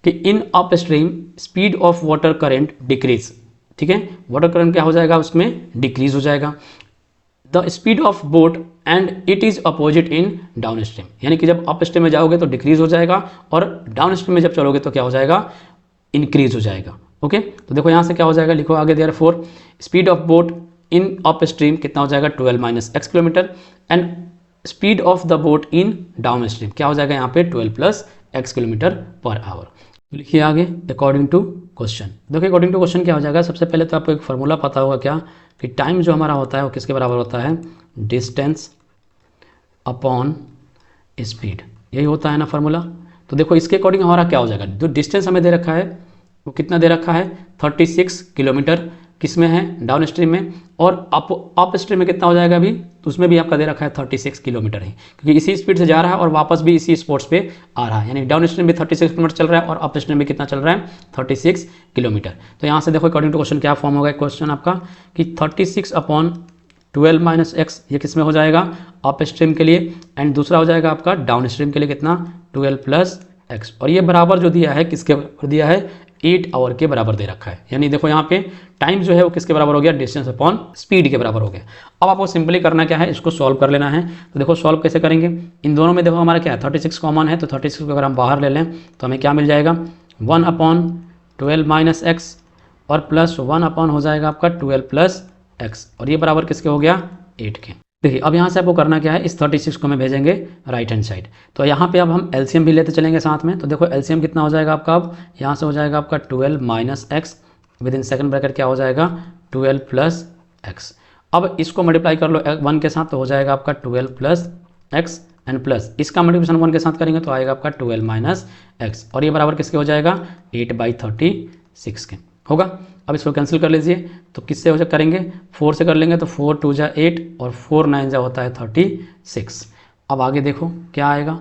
कि in up stream speed of water current decrease. ठीक है, वाटर करंट क्या हो जाएगा, उसमें डिक्रीज हो जाएगा। The speed of boat and it is opposite in down stream. यानी कि जब अप स्ट्रीम में जाओगे तो डिक्रीज हो जाएगा और डाउन स्ट्रीम में जब चलोगे तो क्या हो जाएगा, इंक्रीज हो जाएगा। ओके, तो देखो यहाँ से क्या हो जाएगा, लिखो आगे therefore speed of boat in up stream कितना हो जाएगा, 12 minus x kilometre and speed of the boat in down stream क्या हो जाएगा यहाँ पे 12 plus x kilometre per our. लिखिए आगे अकॉर्डिंग टू क्वेश्चन। देखिए अकॉर्डिंग टू क्वेश्चन क्या हो जाएगा, सबसे पहले तो आपको एक फार्मूला पता होगा क्या, कि टाइम जो हमारा होता है वो किसके बराबर होता है, डिस्टेंस अपॉन स्पीड, यही होता है ना फार्मूला। तो देखो इसके अकॉर्डिंग हमारा क्या हो जाएगा, जो डिस्टेंस हमें दे रखा है वो कितना दे रखा है 36 किलोमीटर, किस में है डाउन स्ट्रीम में, और अप स्ट्रीम में कितना हो जाएगा अभी, तो उसमें भी आपका दे रखा है 36 किलोमीटर है, क्योंकि इसी स्पीड से जा रहा है और वापस भी इसी स्पोर्ट्स पे आ रहा है, यानी डाउन स्ट्रीम में 36 किलोमीटर चल रहा है और अप स्ट्रीम में कितना चल रहा है 36 किलोमीटर। तो यहाँ से देखो अकॉर्डिंग टू क्वेश्चन क्या फॉर्म होगा क्वेश्चन आपका कि 36/12 माइनस एक्स, ये किस में हो जाएगा अप स्ट्रीम के लिए, एंड दूसरा हो जाएगा आपका डाउन स्ट्रीम के लिए कितना 12 प्लस एक्स, और ये बराबर जो दिया है किसके बराबर दिया है 8 आवर के बराबर दे रखा है, यानी देखो यहाँ पे टाइम जो है वो किसके बराबर हो गया डिस्टेंस अपॉन स्पीड के बराबर हो गया। अब आपको सिंपली करना क्या है, इसको सॉल्व कर लेना है। तो देखो सॉल्व कैसे करेंगे, इन दोनों में देखो हमारा क्या है 36 कॉमन है, तो 36 को अगर हम बाहर ले लें तो हमें क्या मिल जाएगा 1/12 माइनस एक्स और प्लस 1 हो जाएगा आपका 12 प्लस एक्स, और ये बराबर किसके हो गया 8 के। देखिए अब यहाँ से आपको करना क्या है, इस 36 को हमें भेजेंगे राइट हैंड साइड, तो यहाँ पे अब हम एलसीएम भी लेते चलेंगे साथ में। तो देखो एलसीएम कितना हो जाएगा आपका, अब यहाँ से हो जाएगा आपका 12 minus x with in second bracket क्या हो जाएगा 12 प्लस एक्स। अब इसको मल्टीप्लाई कर लो 1 के साथ, तो हो जाएगा आपका 12 प्लस एक्स एंड प्लस इसका मल्टीप्लिकेशन 1 के साथ करेंगे तो आएगा आपका 12 माइनस एक्स, और ये बराबर किसके हो जाएगा 8/36 के होगा। अब इसको कैंसिल कर लीजिए, तो किससे हो करेंगे 4 से कर लेंगे, तो 4 2 जा 8 और 4 9 जा होता है 36। अब आगे देखो क्या आएगा,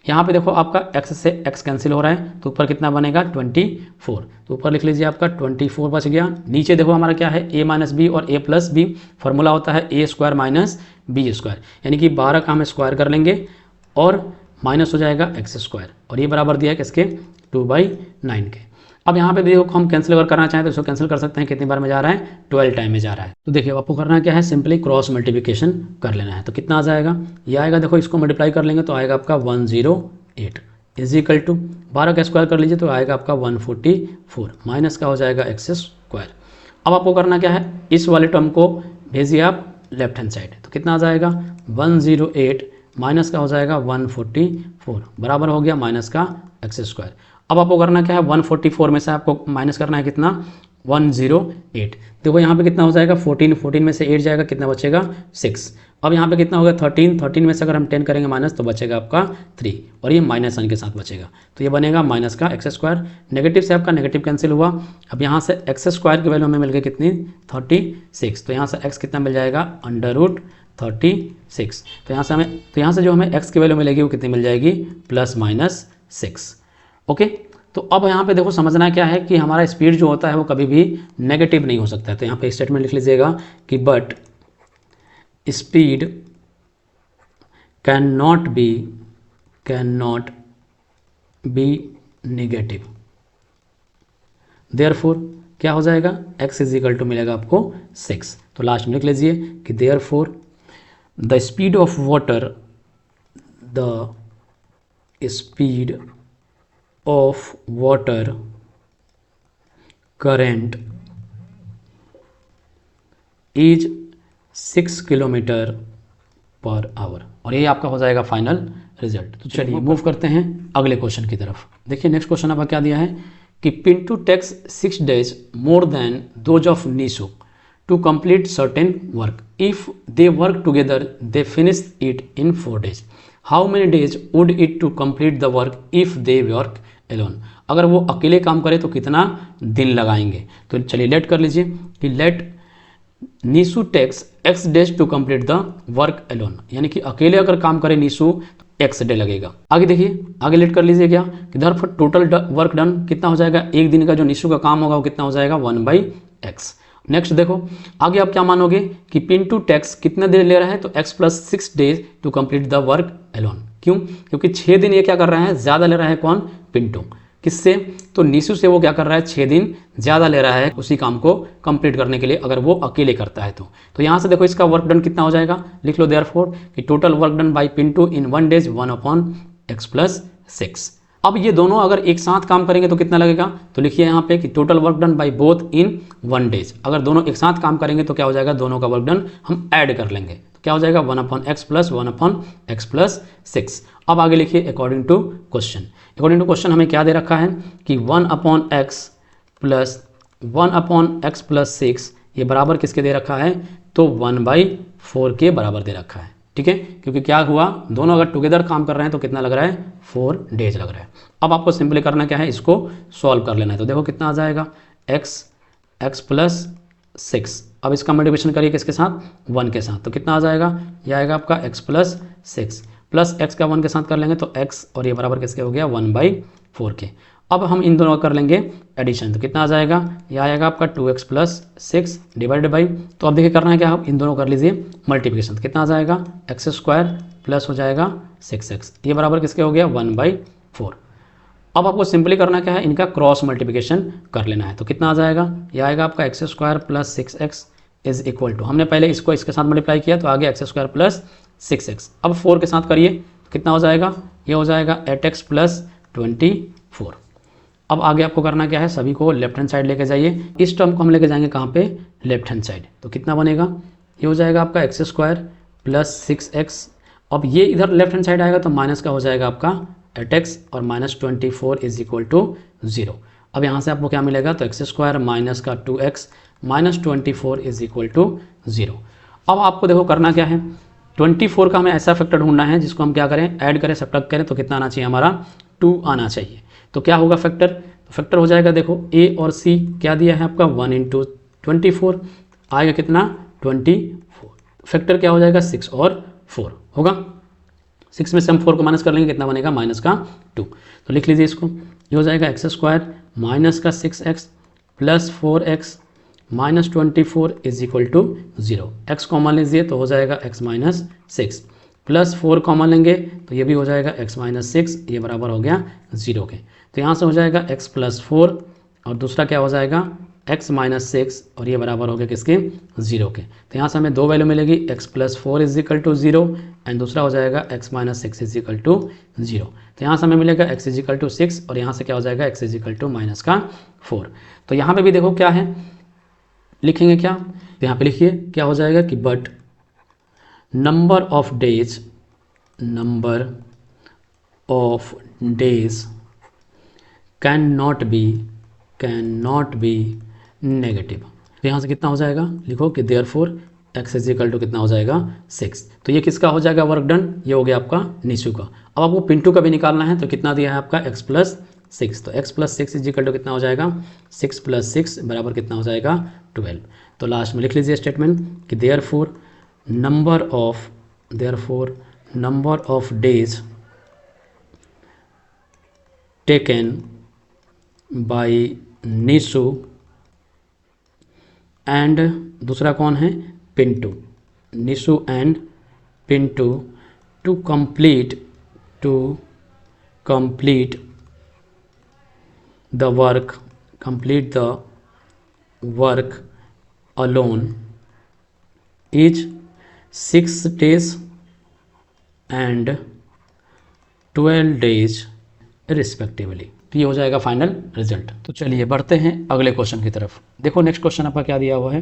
यहाँ पे देखो आपका x से x कैंसिल हो रहा है, तो ऊपर कितना बनेगा 24, तो ऊपर लिख लीजिए आपका 24 बच गया। नीचे देखो हमारा क्या है a माइनस बी और a प्लस बी, फॉर्मूला होता है a square minus b square, यानी कि 12 का हम स्क्वायर कर लेंगे और माइनस हो जाएगा x स्क्वायर, और ये बराबर दिया है किसके 2/9 के। अब यहाँ पे देखो हम कैंसिल अगर करना चाहें तो इसको कैंसिल कर सकते हैं, कितनी बार में जा रहा है 12 टाइम में जा रहा है। तो देखिए आपको करना क्या है, सिंपली क्रॉस मल्टीप्लिकेशन कर लेना है। तो कितना आ जाएगा, ये आएगा देखो इसको मल्टीप्लाई कर लेंगे तो आएगा आपका 108 इज इक्वल टू 12 का स्क्वायर कर लीजिए तो आएगा आपका 144 माइनस का हो जाएगा एक्स स्क्वायर। अब आपको करना क्या है, इस वाले टर्म को भेजिए आप लेफ्ट हैंड साइड, तो कितना आ जाएगा 108 माइनस का हो जाएगा 144 बराबर हो गया माइनस का एक्स स्क्वायर। अब आपको करना क्या है 144 में से आपको माइनस करना है कितना 108, देखो यहाँ पे कितना हो जाएगा 14 में से 8 जाएगा, कितना बचेगा 6। अब यहाँ पे कितना हो गया 13 में से अगर हम 10 करेंगे माइनस तो बचेगा आपका 3, और ये माइनस साइन के साथ बचेगा, तो ये बनेगा माइनस का एक्स स्क्वायर। नेगेटिव से आपका नेगेटिव कैंसिल हुआ, अब यहाँ से एक्स स्क्वायर की वैल्यू हमें मिल गई कितनी 36, तो यहाँ से एक्स कितना मिल जाएगा √36, तो यहाँ से जो हमें एक्स की वैल्यू मिलेगी वो कितनी मिल जाएगी +-6। ओके, तो अब यहाँ पे देखो समझना क्या है कि हमारा स्पीड जो होता है वो कभी भी नेगेटिव नहीं हो सकता है। तो यहाँ पे स्टेटमेंट लिख लीजिएगा कि but speed can not be negative, therefore क्या हो जाएगा x इज इक्वल टू मिलेगा आपको 6। तो लास्ट में लिख लीजिए कि therefore the speed of water current is 6 kilometre per our, और ये आपका हो जाएगा फाइनल रिजल्ट। तो चलिए मूव करते हैं अगले क्वेश्चन की तरफ। देखिए नेक्स्ट क्वेश्चन आपका क्या दिया है कि Pintu takes 6 days more than those of Neeshu to complete certain work, if they work together they finish it in 4 days, how many days would it to complete the work if they work alone, अगर वो अकेले काम करे तो कितना दिन लगाएंगे। तो चलिए लेट कर लीजिए कि let Neeshu takes x days to complete the work alone, यानी कि अकेले अगर काम करे नीशू तो x डे लगेगा। आगे देखिए, आगे लेट कर लीजिए क्या कि इधर पर टोटल वर्क डन कितना हो जाएगा, एक दिन का जो नीशू का काम होगा वो कितना हो जाएगा 1/x। नेक्स्ट देखो आगे आप क्या मानोगे कि पिंटू टेक्स कितने देर ले रहा है, तो x + 6 days to complete the work alone. क्यों, क्योंकि 6 दिन ये क्या कर रहा है ज़्यादा ले रहा है, कौन पिंटू, किससे तो नीशू से वो क्या कर रहा है 6 दिन ज़्यादा ले रहा है उसी काम को कंप्लीट करने के लिए, अगर वो अकेले करता है तो यहाँ से देखो इसका वर्क डन कितना हो जाएगा, लिख लो देयरफॉर कि total work done by Pintu in 1 days 1/x + 6। अब ये दोनों अगर एक साथ काम करेंगे तो कितना लगेगा, तो लिखिए यहाँ पे कि total work done by both in 1 days, अगर दोनों एक साथ काम करेंगे तो क्या हो जाएगा दोनों का वर्क डन हम ऐड कर लेंगे, तो क्या हो जाएगा 1/x + 1/x + 6। अब आगे लिखिए according to question. According to question हमें क्या दे रखा है कि 1/x + 1/x + 6 ये बराबर किसके दे रखा है, तो 1/4 के बराबर दे रखा है। ठीक है, क्योंकि क्या हुआ, दोनों अगर टुगेदर काम कर रहे हैं तो कितना लग रहा है, 4 डेज लग रहा है। अब आपको सिंपली करना क्या है, इसको सॉल्व कर लेना है। तो देखो कितना आ जाएगा, x प्लस 6। अब इसका मल्टीप्लिकेशन करिए किसके साथ, 1 के साथ, तो कितना आ जाएगा, ये आएगा आपका x प्लस 6 प्लस x का 1 के साथ कर लेंगे तो x और ये बराबर किसके हो गया, 1/4 के। अब हम इन दोनों कर लेंगे एडिशन, तो कितना आ जाएगा, ये आएगा आपका 2x प्लस 6 डिवाइडेड बाई, तो अब देखिए करना है क्या, आप इन दोनों कर लीजिए मल्टीप्लिकेशन, तो कितना आ जाएगा, x² प्लस हो जाएगा 6x, ये बराबर किसके हो गया, 1/4। अब आपको सिंपली करना क्या है, इनका क्रॉस मल्टीप्लिकेशन कर लेना है, तो कितना आ जाएगा, ये आएगा आपका x² plus 6x is equal to, हमने पहले इसको इसके साथ मल्टीप्लाई किया तो आगे x² प्लस 6x, अब 4 के साथ करिए तो कितना हो जाएगा, ये हो जाएगा 8x प्लस 24। अब आगे आपको करना क्या है, सभी को लेफ्ट हैंड साइड लेके जाइए, इस टर्म को हम लेके जाएंगे कहाँ पे, लेफ्ट हैंड साइड, तो कितना बनेगा, ये हो जाएगा आपका x² प्लस 6x। अब ये इधर लेफ्ट हैंड साइड आएगा तो माइनस का हो जाएगा आपका 8x और माइनस 24 इज इक्वल टू 0। अब यहाँ से आपको क्या मिलेगा, तो x² माइनस का 2x minus 24 is equal to 0। अब आपको देखो करना क्या है, 24 का हमें ऐसा फैक्टर ढूंढना है जिसको हम क्या करें, ऐड करें, सब्ट्रैक्ट करें, तो कितना आना चाहिए हमारा, 2 आना चाहिए। तो क्या होगा फैक्टर, तो फैक्टर हो जाएगा, देखो a और c क्या दिया है आपका, 1 × 24 आएगा कितना, 24। फैक्टर क्या हो जाएगा, 6 और 4 होगा, 6 में से हम 4 को माइनस कर लेंगे, कितना बनेगा, माइनस का 2। तो लिख लीजिए इसको, ये हो जाएगा x² माइनस का 6x plus 4x minus 24 is equal to 0। x common लीजिए तो हो जाएगा x माइनस 6 प्लस 4 कॉमन लेंगे तो ये भी हो जाएगा x माइनस 6, ये बराबर हो गया 0 के। तो यहाँ से हो जाएगा x प्लस 4 और दूसरा क्या हो जाएगा, x माइनस 6 और ये बराबर हो गया किसके, 0 के। तो यहाँ से हमें दो वैल्यू मिलेगी, x plus 4 is equal to 0 and दूसरा हो जाएगा x minus 6 is equal to 0। तो यहाँ से हमें मिलेगा x इज इक्वल टू 6 और यहाँ से क्या हो जाएगा, x is equal to minus का 4। तो यहाँ पे भी देखो क्या है, लिखेंगे क्या, तो यहाँ पे लिखिए क्या हो जाएगा कि but number of days can not be negative. तो यहाँ से कितना हो जाएगा, लिखो कि therefore x is equal to कितना हो जाएगा, 6। तो ये किसका हो जाएगा वर्क डन, ये हो गया आपका निशु का। अब आपको पिंटू का भी निकालना है, तो कितना दिया है आपका x प्लस 6, तो x plus 6 is equal to कितना हो जाएगा, 6 प्लस 6 बराबर कितना हो जाएगा, 12। तो लास्ट में लिख लीजिए स्टेटमेंट कि therefore number of days taken by Nishu and दूसरा कौन है, Pintu, Nishu and Pintu to complete the work alone is 6 days and 12 days respectively. तो ये हो जाएगा फाइनल रिजल्ट। तो चलिए बढ़ते हैं अगले क्वेश्चन की तरफ। देखो नेक्स्ट क्वेश्चन आपका क्या दिया हुआ है।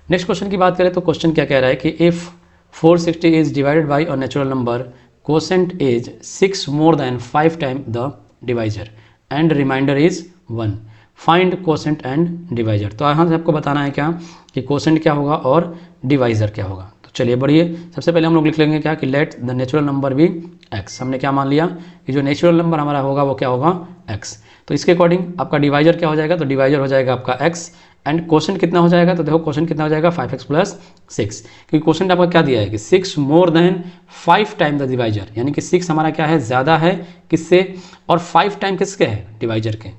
नेक्स्ट क्वेश्चन की बात करें तो क्वेश्चन क्या कह रहा है कि if 460 is divided by a natural number, quotient is 6 more than 5 time the divisor and remainder is 1, find quotient and divisor. तो यहाँ से आपको बताना है क्या कि क्वोशेंट क्या होगा और डिवाइजर क्या होगा। तो चलिए बढ़िए, सबसे पहले हम लोग लिख लेंगे क्या कि let the natural number be x। हमने क्या मान लिया कि जो नेचुरल नंबर हमारा होगा वो क्या होगा, x। तो इसके अकॉर्डिंग आपका डिवाइजर क्या हो जाएगा, तो डिवाइजर हो जाएगा आपका x एंड क्वोशेंट कितना हो जाएगा, तो देखो क्वोशेंट कितना हो जाएगा 5x प्लस 6, क्योंकि क्वोशेंट आपका क्या दिया है कि 6 more than 5 time the divisor, यानी कि 6 हमारा क्या है, ज़्यादा है किससे और 5 टाइम किसके है, डिवाइजर के।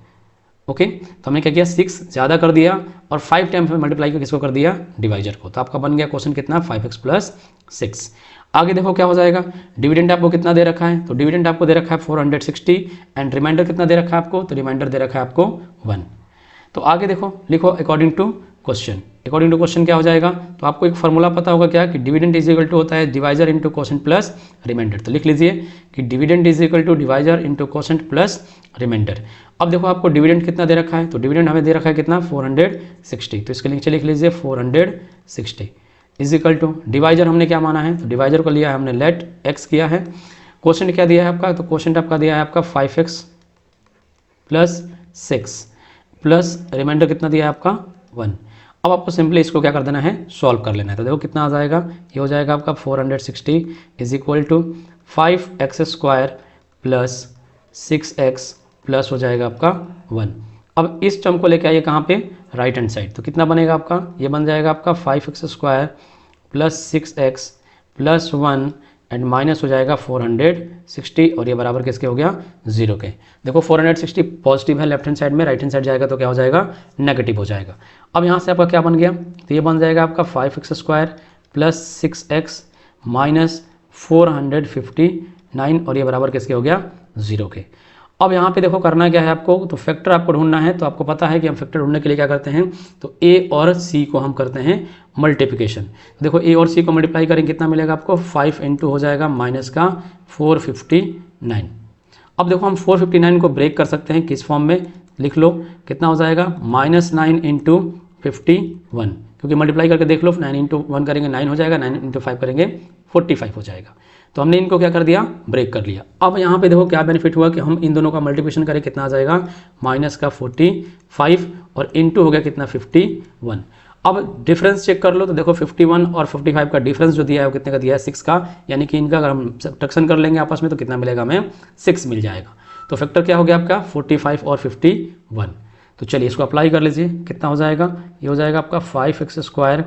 ओके तो हमने क्या किया, 6 ज़्यादा कर दिया और 5 टाइम मल्टीप्लाई कर किसको कर दिया, डिवाइजर को। तो आपका बन गया क्वेश्चन कितना 5x प्लस 6। आगे देखो क्या हो जाएगा, डिविडेंड आपको कितना दे रखा है, तो डिविडेंड आपको दे रखा है 460 एंड रिमाइंडर कितना दे रखा है आपको, तो रिमाइंडर दे रखा है आपको 1। तो आगे देखो लिखो according to question. According to question क्या हो जाएगा, तो आपको एक फॉर्मूला पता होगा क्या कि डिविडेंड इज इक्वल टू होता है divisor into quotient plus remainder. तो लिख लीजिए कि dividend is equal to divisor into quotient plus remainder. अब देखो आपको डिविडेंड कितना दे रखा है, तो डिविडेंड हमें दे रखा है कितना 460, तो इसके नीचे लिख लीजिए 460 इज इक्वल टू डिवाइजर हमने क्या माना है, तो डिवाइजर को लिया है हमने लेट x किया है। क्वोशेंट क्या दिया है आपका, तो क्वोशेंट आपका दिया है आपका 5x प्लस 6 प्लस रिमाइंडर कितना दिया है आपका 1। अब आपको सिंपली इसको क्या कर देना है, सॉल्व कर लेना है। तो देखो कितना आ जाएगा, ये हो जाएगा आपका 460 is equal to 5x² plus 6x plus हो जाएगा आपका 1। अब इस टर्म को लेके आइए कहाँ पे, राइट हैंड साइड। तो कितना बनेगा आपका, ये बन जाएगा आपका 5x² plus 6x plus 1 and minus हो जाएगा 460 और ये बराबर किसके हो गया, 0 के। देखो 460 पॉजिटिव है लेफ्ट हैंड साइड में, राइट हैंड साइड जाएगा तो क्या हो जाएगा, नेगेटिव हो जाएगा। अब यहाँ से आपका क्या बन गया, तो ये बन जाएगा आपका 5x² प्लस 6x माइनस 459 और ये बराबर किसके हो गया, 0 के। अब यहाँ पे देखो करना क्या है आपको, तो फैक्टर आपको ढूंढना है। तो आपको पता है कि हम फैक्टर ढूंढने के लिए क्या करते हैं, तो a और c को हम करते हैं मल्टीप्लिकेशन। देखो a और c को मल्टीप्लाई करेंगे कितना मिलेगा आपको, 5 इंटू हो जाएगा माइनस का 459। अब देखो हम 459 को ब्रेक कर सकते हैं किस फॉर्म में, लिख लो कितना हो जाएगा, -9 इंटू 51, क्योंकि मल्टीप्लाई करके देख लो, 9 इंटू 1 करेंगे 9 हो जाएगा, 9 इंटू 5 करेंगे 45 हो जाएगा। तो हमने इनको क्या कर दिया, ब्रेक कर लिया। अब यहाँ पे देखो क्या बेनिफिट हुआ कि हम इन दोनों का मल्टीप्लिकेशन करें, कितना आ जाएगा, माइनस का 45 और इंटू हो गया कितना 51। अब डिफरेंस चेक कर लो, तो देखो 51 और 55 का डिफरेंस जो दिया है वो कितने का दिया है, 6 का, यानी कि इनका अगर हम सब्ट्रैक्शन कर लेंगे आपस में तो कितना मिलेगा हमें, 6 मिल जाएगा। तो फैक्टर क्या हो गया आपका, 45 और 51। तो चलिए इसको अप्लाई कर लीजिए, कितना हो जाएगा, ये हो जाएगा आपका 5x²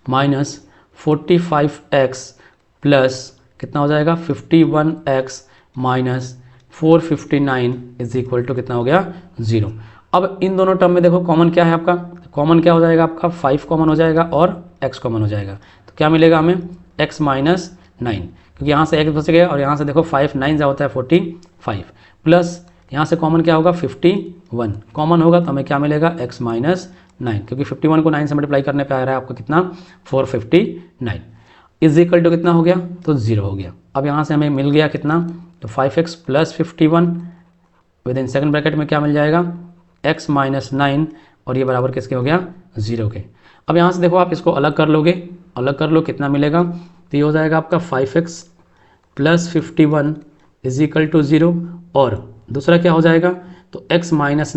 माइनस 45x प्लस कितना हो जाएगा 51x minus 459 is equal to कितना हो गया, 0। अब इन दोनों टर्म में देखो कॉमन क्या है आपका, कॉमन क्या हो जाएगा आपका, 5 कॉमन हो जाएगा और x कॉमन हो जाएगा। तो क्या मिलेगा हमें, x माइनस 9, क्योंकि यहाँ से x बच गया और यहाँ से देखो 5 9 जा होता है 45 प्लस यहाँ से कॉमन क्या होगा 51 कॉमन होगा, तो हमें क्या मिलेगा x माइनस 9, क्योंकि 51 को 9 से मल्टीप्लाई करने पे आ रहा है आपका कितना 459 इज इक्वल टू कितना हो गया, तो 0 हो गया। अब यहाँ से हमें मिल गया कितना, तो 5x plus 51 with in second bracket में क्या मिल जाएगा, x माइनस 9 और ये बराबर किसके हो गया, 0 के। अब यहाँ से देखो आप इसको अलग कर लोगे, अलग कर लो कितना मिलेगा, तो ये हो जाएगा आपका 5x plus 51 is equal to 0 और दूसरा क्या हो जाएगा, तो x माइनस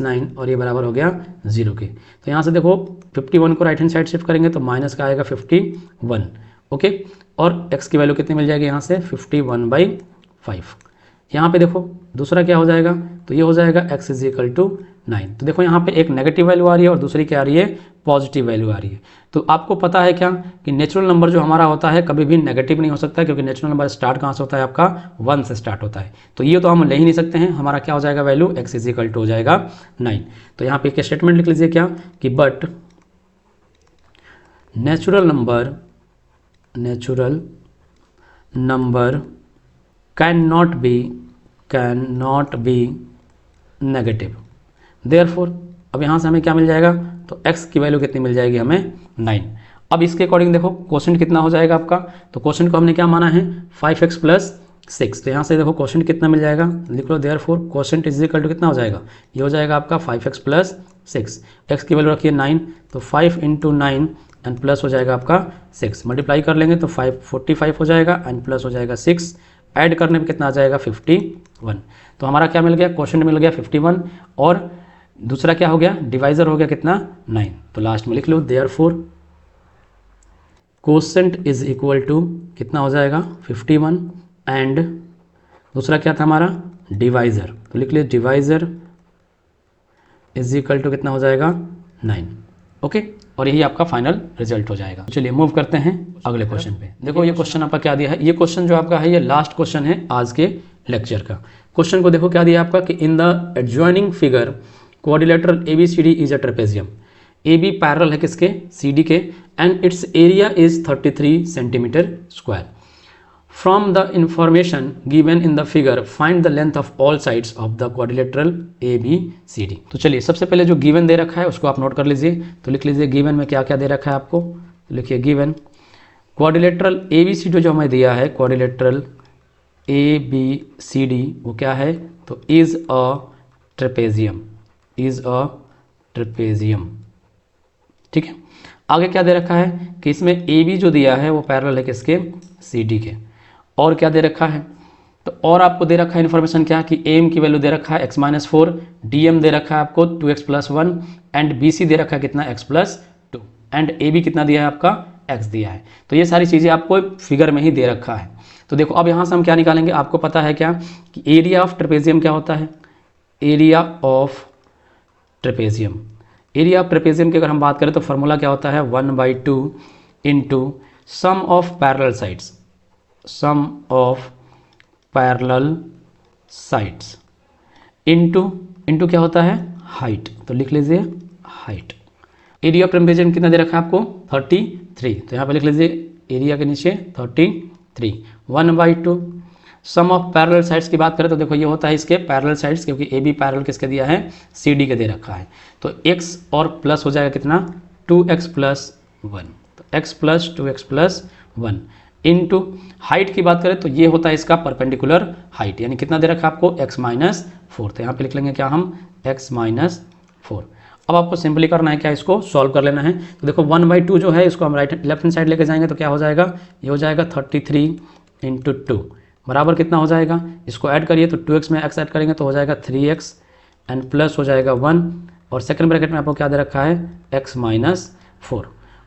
9 और ये बराबर हो गया 0 के। तो यहाँ से देखो 51 को राइट हैंड साइड शिफ्ट करेंगे तो माइनस का आएगा 51, ओके, और x की वैल्यू कितनी मिल जाएगी यहाँ से 51/5। यहाँ पे देखो दूसरा क्या हो जाएगा, तो ये हो जाएगा x इज इक्वल टू 9। तो देखो यहाँ पे एक नेगेटिव वैल्यू आ रही है और दूसरी क्या आ रही है, पॉजिटिव वैल्यू आ रही है। तो आपको पता है क्या कि नेचुरल नंबर जो हमारा होता है कभी भी नेगेटिव नहीं हो सकता, क्योंकि नेचुरल नंबर स्टार्ट कहाँ से होता है आपका, 1 से स्टार्ट होता है। तो ये तो हम ले ही नहीं सकते हैं, हमारा क्या हो जाएगा value, x is equal to हो जाएगा 9। तो यहाँ पे एक स्टेटमेंट लिख लीजिए क्या, कि but natural number can not be negative, therefore. अब यहाँ से हमें क्या मिल जाएगा, तो x की वैल्यू कितनी मिल जाएगी हमें 9। अब इसके अकॉर्डिंग देखो क्वोशेंट कितना हो जाएगा आपका, तो क्वोशेंट को हमने क्या माना है 5x प्लस 6। तो यहाँ से देखो क्वोशेंट कितना मिल जाएगा, लिख लो therefore quotient is equal to कितना हो जाएगा, ये हो जाएगा आपका 5x प्लस 6, x की वैल्यू रखिए 9, तो 5 इंटू 9 एंड प्लस हो जाएगा आपका 6, मल्टीप्लाई कर लेंगे तो 45 हो जाएगा एंड प्लस हो जाएगा 6, ऐड करने में कितना आ जाएगा 51। तो हमारा क्या मिल गया, क्वोशेंट मिल गया 51 और दूसरा क्या हो गया, डिवाइजर हो गया कितना 9। तो लास्ट में लिख लो therefore quotient is equal to कितना हो जाएगा 51 एंड दूसरा क्या था हमारा डिवाइजर, तो लिख लिया डिवाइजर इज इक्वल टू कितना हो जाएगा 9, ओके। और यही आपका फाइनल रिजल्ट हो जाएगा। चलिए मूव करते हैं अगले क्वेश्चन पे। देखो ये क्वेश्चन आपका क्या दिया है, ये क्वेश्चन जो आपका है ये लास्ट क्वेश्चन है आज के लेक्चर का। क्वेश्चन को देखो क्या दिया आपका कि in the adjoining figure quadrilateral ABCD is a trapezium. AB parallel है किसके, CD के, and it's area is 33 centimetre square. From the information given in the figure find the length of all sides of the quadrilateral ABCD। तो चलिए सबसे पहले जो given दे रखा है उसको आप नोट कर लीजिए। तो लिख लीजिए गिवन में क्या क्या दे रखा है आपको, तो लिखिए गिवन क्वाड्रिलेटरल ABCD जो हमें दिया है, क्वाड्रिलेटरल ABCD वो क्या है, तो इज अ ट्रेपेजियम, ठीक है। आगे क्या दे रखा है कि इसमें AB जो दिया है वो पैरेलल है किसके, CD के। और क्या दे रखा है, तो तो और आपको दे रखा है इन्फॉर्मेशन क्या कि एम की वैल्यू दे रखा है x-4, डीएम दे रखा है आपको 2x+1 एंड बीसी दे रखा है कितना x+2 एंड ए बी कितना दिया है आपका x दिया है। तो ये सारी चीज़ें आपको फिगर में ही दे रखा है। तो देखो अब यहाँ से हम क्या निकालेंगे, आपको पता है क्या कि एरिया ऑफ ट्रेपेजियम क्या होता है, area of trapezium, area of trapezium की अगर हम बात करें तो फॉर्मूला क्या होता है 1/2 into sum of parallel sides, sum of parallel sides into क्या होता है हाइट। तो लिख लीजिए हाइट। एरिया ऑफ ट्रेपेजियम कितना दे रखा है आपको 33, तो यहाँ पे लिख लीजिए एरिया के नीचे 33, 1/2 सम ऑफ पैरेलल साइड्स की बात करें तो देखो ये होता है इसके पैरेलल साइड्स, क्योंकि ए बी पैरेलल किसके दिया है सी डी के दे रखा है। तो x और प्लस हो जाएगा कितना 2x+1, तो x+2x+1 इंटू हाइट की बात करें तो ये होता है इसका परपेंडिकुलर हाइट, यानी कितना दे रखा है आपको x-4। तो यहाँ पे लिख लेंगे क्या हम x-4। अब आपको सिंपली करना है क्या, इसको सॉल्व कर लेना है। तो देखो 1/2 जो है इसको हम लेफ्ट हैंड साइड लेके जाएंगे तो क्या हो जाएगा, ये हो जाएगा 33 इंटू 2 बराबर कितना हो जाएगा, इसको ऐड करिए तो 2x में x ऐड करेंगे तो हो जाएगा 3x एंड प्लस हो जाएगा 1 और सेकंड ब्रैकेट में आपको क्या दे रखा है x-4।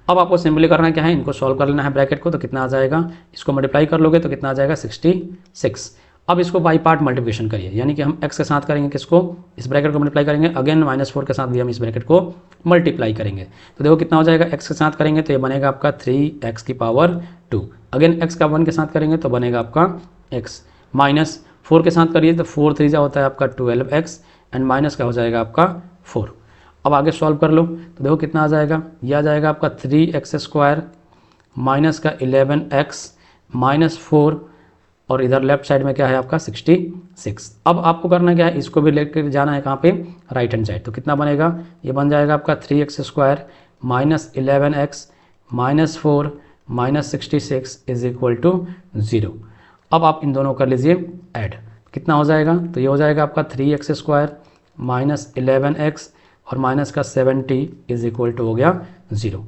अब आपको सिंपली करना क्या है, इनको सॉल्व कर लेना है ब्रैकेट को, तो कितना आ जाएगा, इसको मल्टीप्लाई कर लोगे तो कितना आ जाएगा 66। अब इसको बाई पार्ट मल्टीप्लिकेशन करिए, यानी कि हम x के साथ करेंगे किसको, इस ब्रैकेट को मल्टीप्लाई करेंगे, अगेन -4 के साथ भी हम इस ब्रैकेट को मल्टीप्लाई करेंगे। तो देखो कितना हो जाएगा, x के साथ करेंगे तो ये बनेगा आपका 3x⁻², अगेन x का 1 के साथ करेंगे तो बनेगा आपका x, -4 के साथ करिए तो 4 3 होता है आपका 12x एंड माइनस का हो जाएगा आपका 4। अब आगे सॉल्व कर लो तो देखो कितना आ जाएगा, यह आ जाएगा आपका 3x² माइनस का 11x -4 और इधर लेफ्ट साइड में क्या है आपका 66। अब आपको करना क्या है, इसको भी लेकर जाना है कहाँ पे, राइट हैंड साइड। तो कितना बनेगा, ये बन जाएगा आपका 3x² minus 11x -4 -66 is equal to 0। अब आप इन दोनों कर लीजिए ऐड, कितना हो जाएगा, तो ये हो जाएगा आपका 3x² माइनस 11x और माइनस का 70 इज इक्वल टू हो गया 0।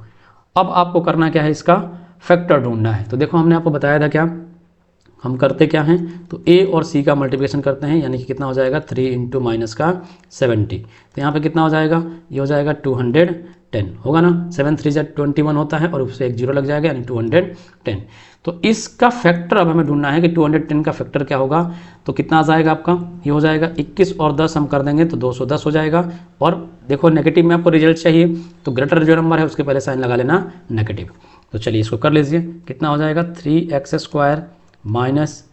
अब आपको करना क्या है, इसका फैक्टर ढूंढना है। तो देखो हमने आपको बताया था क्या, हम करते क्या हैं, तो a और c का मल्टीप्लिकेशन करते हैं, यानी कि कितना हो जाएगा 3 इंटू माइनस का 70। तो यहाँ पे कितना हो जाएगा, ये हो जाएगा 210 होगा ना, 7 3 21 होता है और उससे एक 0 लग जाएगा यानी 210। तो इसका फैक्टर अब हमें ढूंढना है कि 210 का फैक्टर क्या होगा। तो कितना आ जाएगा आपका, ये हो जाएगा 21 और 10 हम कर देंगे तो 210 हो जाएगा। और देखो नेगेटिव में आपको रिजल्ट चाहिए तो ग्रेटर जो नंबर है उसके पहले साइन लगा लेना नेगेटिव। तो चलिए इसको कर लीजिए, कितना हो जाएगा 3x² minus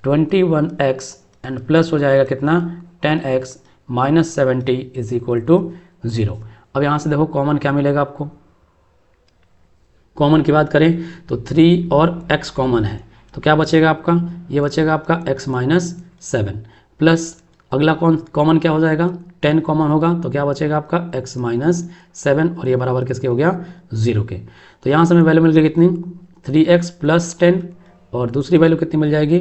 21x and plus हो जाएगा कितना 10x minus 70 is equal to 0। अब यहाँ से देखो कॉमन क्या मिलेगा आपको, कॉमन की बात करें तो 3 और x कॉमन है तो क्या बचेगा आपका, ये बचेगा आपका x-7 प्लस अगला कॉमन क्या हो जाएगा, 10 कॉमन होगा तो क्या बचेगा आपका x-7 और ये बराबर किसके हो गया 0 के। तो यहाँ से हमें वैल्यू मिल गई कितनी 3x + 10 और दूसरी वैल्यू कितनी मिल जाएगी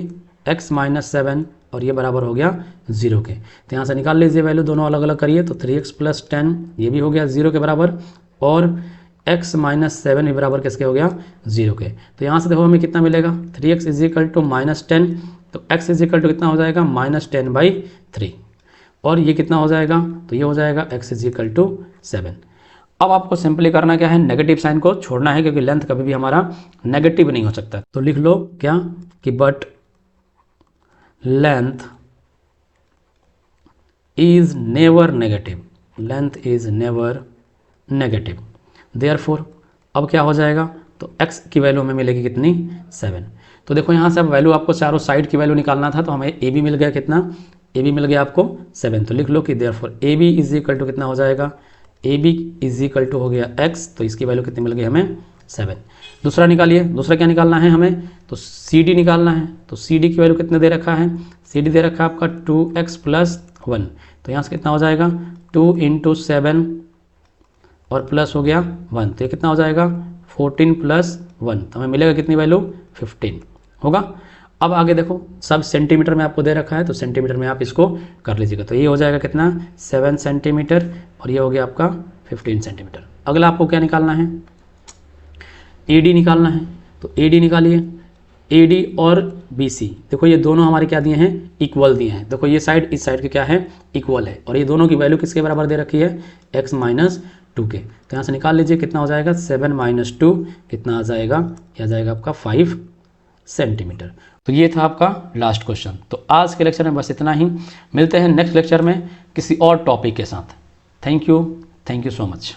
x-7 और ये बराबर हो गया 0 के। तो यहाँ से निकाल लीजिए वैल्यू, दोनों अलग अलग करिए तो 3x + 10 ये भी हो गया 0 के बराबर और x-7 भी बराबर किसके हो गया 0 के। तो यहाँ से देखो हमें कितना मिलेगा 3x = -10 तो x कितना हो जाएगा -10/3 और ये कितना हो जाएगा, तो ये हो जाएगा x = 7। अब आपको सिंपली करना क्या है, नेगेटिव साइन को छोड़ना है क्योंकि लेंथ कभी भी हमारा नेगेटिव नहीं हो सकता। तो लिख लो क्या कि but length is never negative, length is never negative. Therefore अब क्या हो जाएगा, तो x की वैल्यू हमें मिलेगी कितनी 7। तो देखो यहाँ से अब वैल्यू आपको चारों साइड की वैल्यू निकालना था तो हमें a b मिल गया कितना, a b मिल गया आपको 7। तो लिख लो कि देयरफॉर a b = कितना हो जाएगा, ए बी = हो गया x, तो इसकी वैल्यू कितनी मिल गई हमें 7। दूसरा निकालिए, दूसरा क्या निकालना है हमें, तो सी डी निकालना है। तो सी डी की वैल्यू कितने दे रखा है, सी डी दे रखा है आपका 2x + 1 तो यहाँ से कितना हो जाएगा 2 × 7 और प्लस हो गया 1 तो ये कितना हो जाएगा 14 + 1 तो हमें मिलेगा कितनी वैल्यू 15 होगा। अब आगे देखो सब सेंटीमीटर में आपको दे रखा है तो सेंटीमीटर में आप इसको कर लीजिएगा। तो ये हो जाएगा कितना 7 सेंटीमीटर और ये हो गया आपका 15 सेंटीमीटर। अगला आपको क्या निकालना है, AD निकालना है। तो AD निकालिए, AD और BC, देखो ये दोनों हमारे क्या दिए हैं, इक्वल दिए हैं। देखो ये साइड इस साइड के क्या है, इक्वल है, और ये दोनों की वैल्यू किसके बराबर दे रखी है, x माइनस 2 के। तो यहाँ से निकाल लीजिए कितना हो जाएगा, 7 माइनस 2 कितना आ जाएगा, ये आ जाएगा आपका 5 सेंटीमीटर। तो ये था आपका लास्ट क्वेश्चन। तो आज के लेक्चर में बस इतना ही, मिलते हैं नेक्स्ट लेक्चर में किसी और टॉपिक के साथ। Thank you so much.